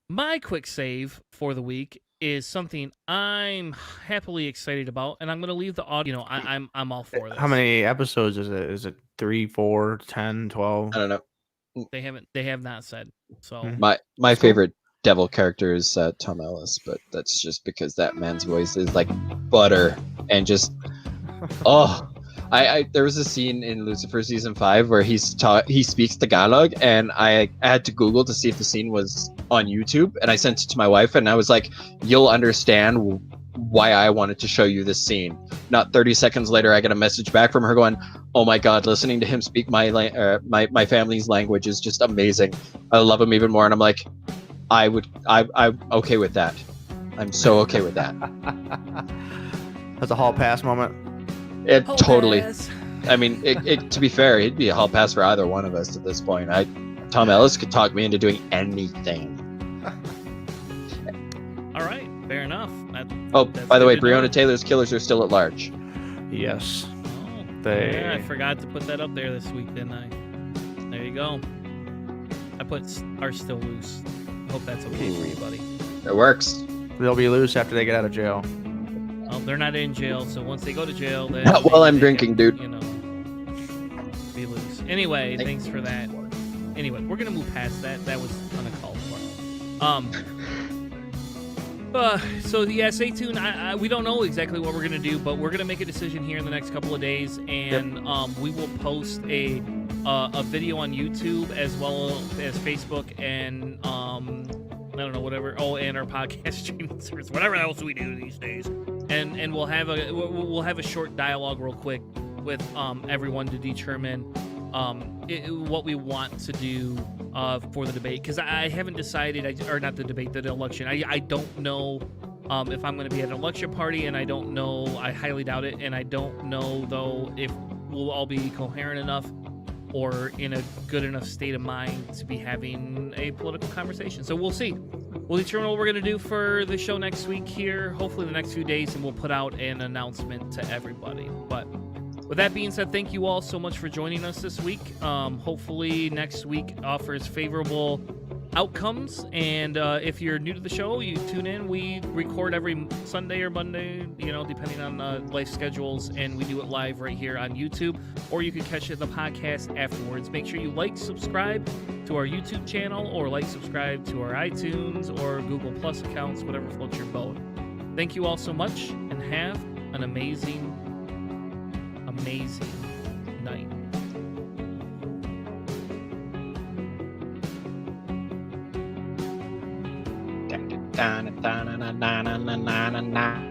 my quick save for the week is something I'm happily excited about, and I'm going to leave the audio. I'm all for this. How many episodes is it? Is it 3, 4, 10, 12? I don't know. They have not said. So My favorite devil character is Tom Ellis, but that's just because that man's voice is like butter and just I there was a scene in Lucifer season 5 where he speaks Tagalog, and I had to Google to see if the scene was on YouTube, and I sent it to my wife, and I was like, you'll understand why I wanted to show you this scene. Not 30 seconds later, I get a message back from her going, oh my god, listening to him speak my family's language is just amazing. I love him even more. And I'm like, I'm okay with that. I'm so okay with that. That's a hall pass moment. It Hall totally. pass. I mean, it to be fair, it'd be a hall pass for either one of us at this point. Tom Ellis could talk me into doing anything. All right, fair enough. That's By the way, good to know. Breonna Taylor's killers are still at large. Yes. Oh, They- yeah, I forgot to put that up there this week, didn't I? There you go. I put are still loose. I hope that's okay for you, buddy. It works. They'll be loose after they get out of jail. Oh, they're not in jail, so once they go to jail, then Not while I'm they drinking, dude. Be loose. Anyway, thanks for that. Anyway, we're gonna move past that. That was uncalled for. So yeah, stay tuned. We don't know exactly what we're gonna do, but we're gonna make a decision here in the next couple of days, and we will post a video on YouTube as well as Facebook and I don't know, whatever. Oh, and our podcast streaming service, whatever else we do these days. And we'll have a short dialogue real quick with everyone to determine what we want to do for the debate, because I haven't decided, or not the debate, the election. I don't know if I'm going to be at an election party, and I don't know. I highly doubt it, and I don't know though if we'll all be coherent enough or in a good enough state of mind to be having a political conversation. So we'll see. We'll determine what we're going to do for the show next week here, hopefully the next few days, and we'll put out an announcement to everybody. But with that being said, thank you all so much for joining us this week. Hopefully next week offers favorable outcomes, and if you're new to the show, you tune in. We record every Sunday or Monday, depending on life schedules, and we do it live right here on YouTube, or you can catch it in the podcast afterwards. Make sure you subscribe to our YouTube channel, or subscribe to our iTunes or Google Plus accounts, whatever floats your boat. Thank you all so much, and have an amazing night. Na na na na na na na na.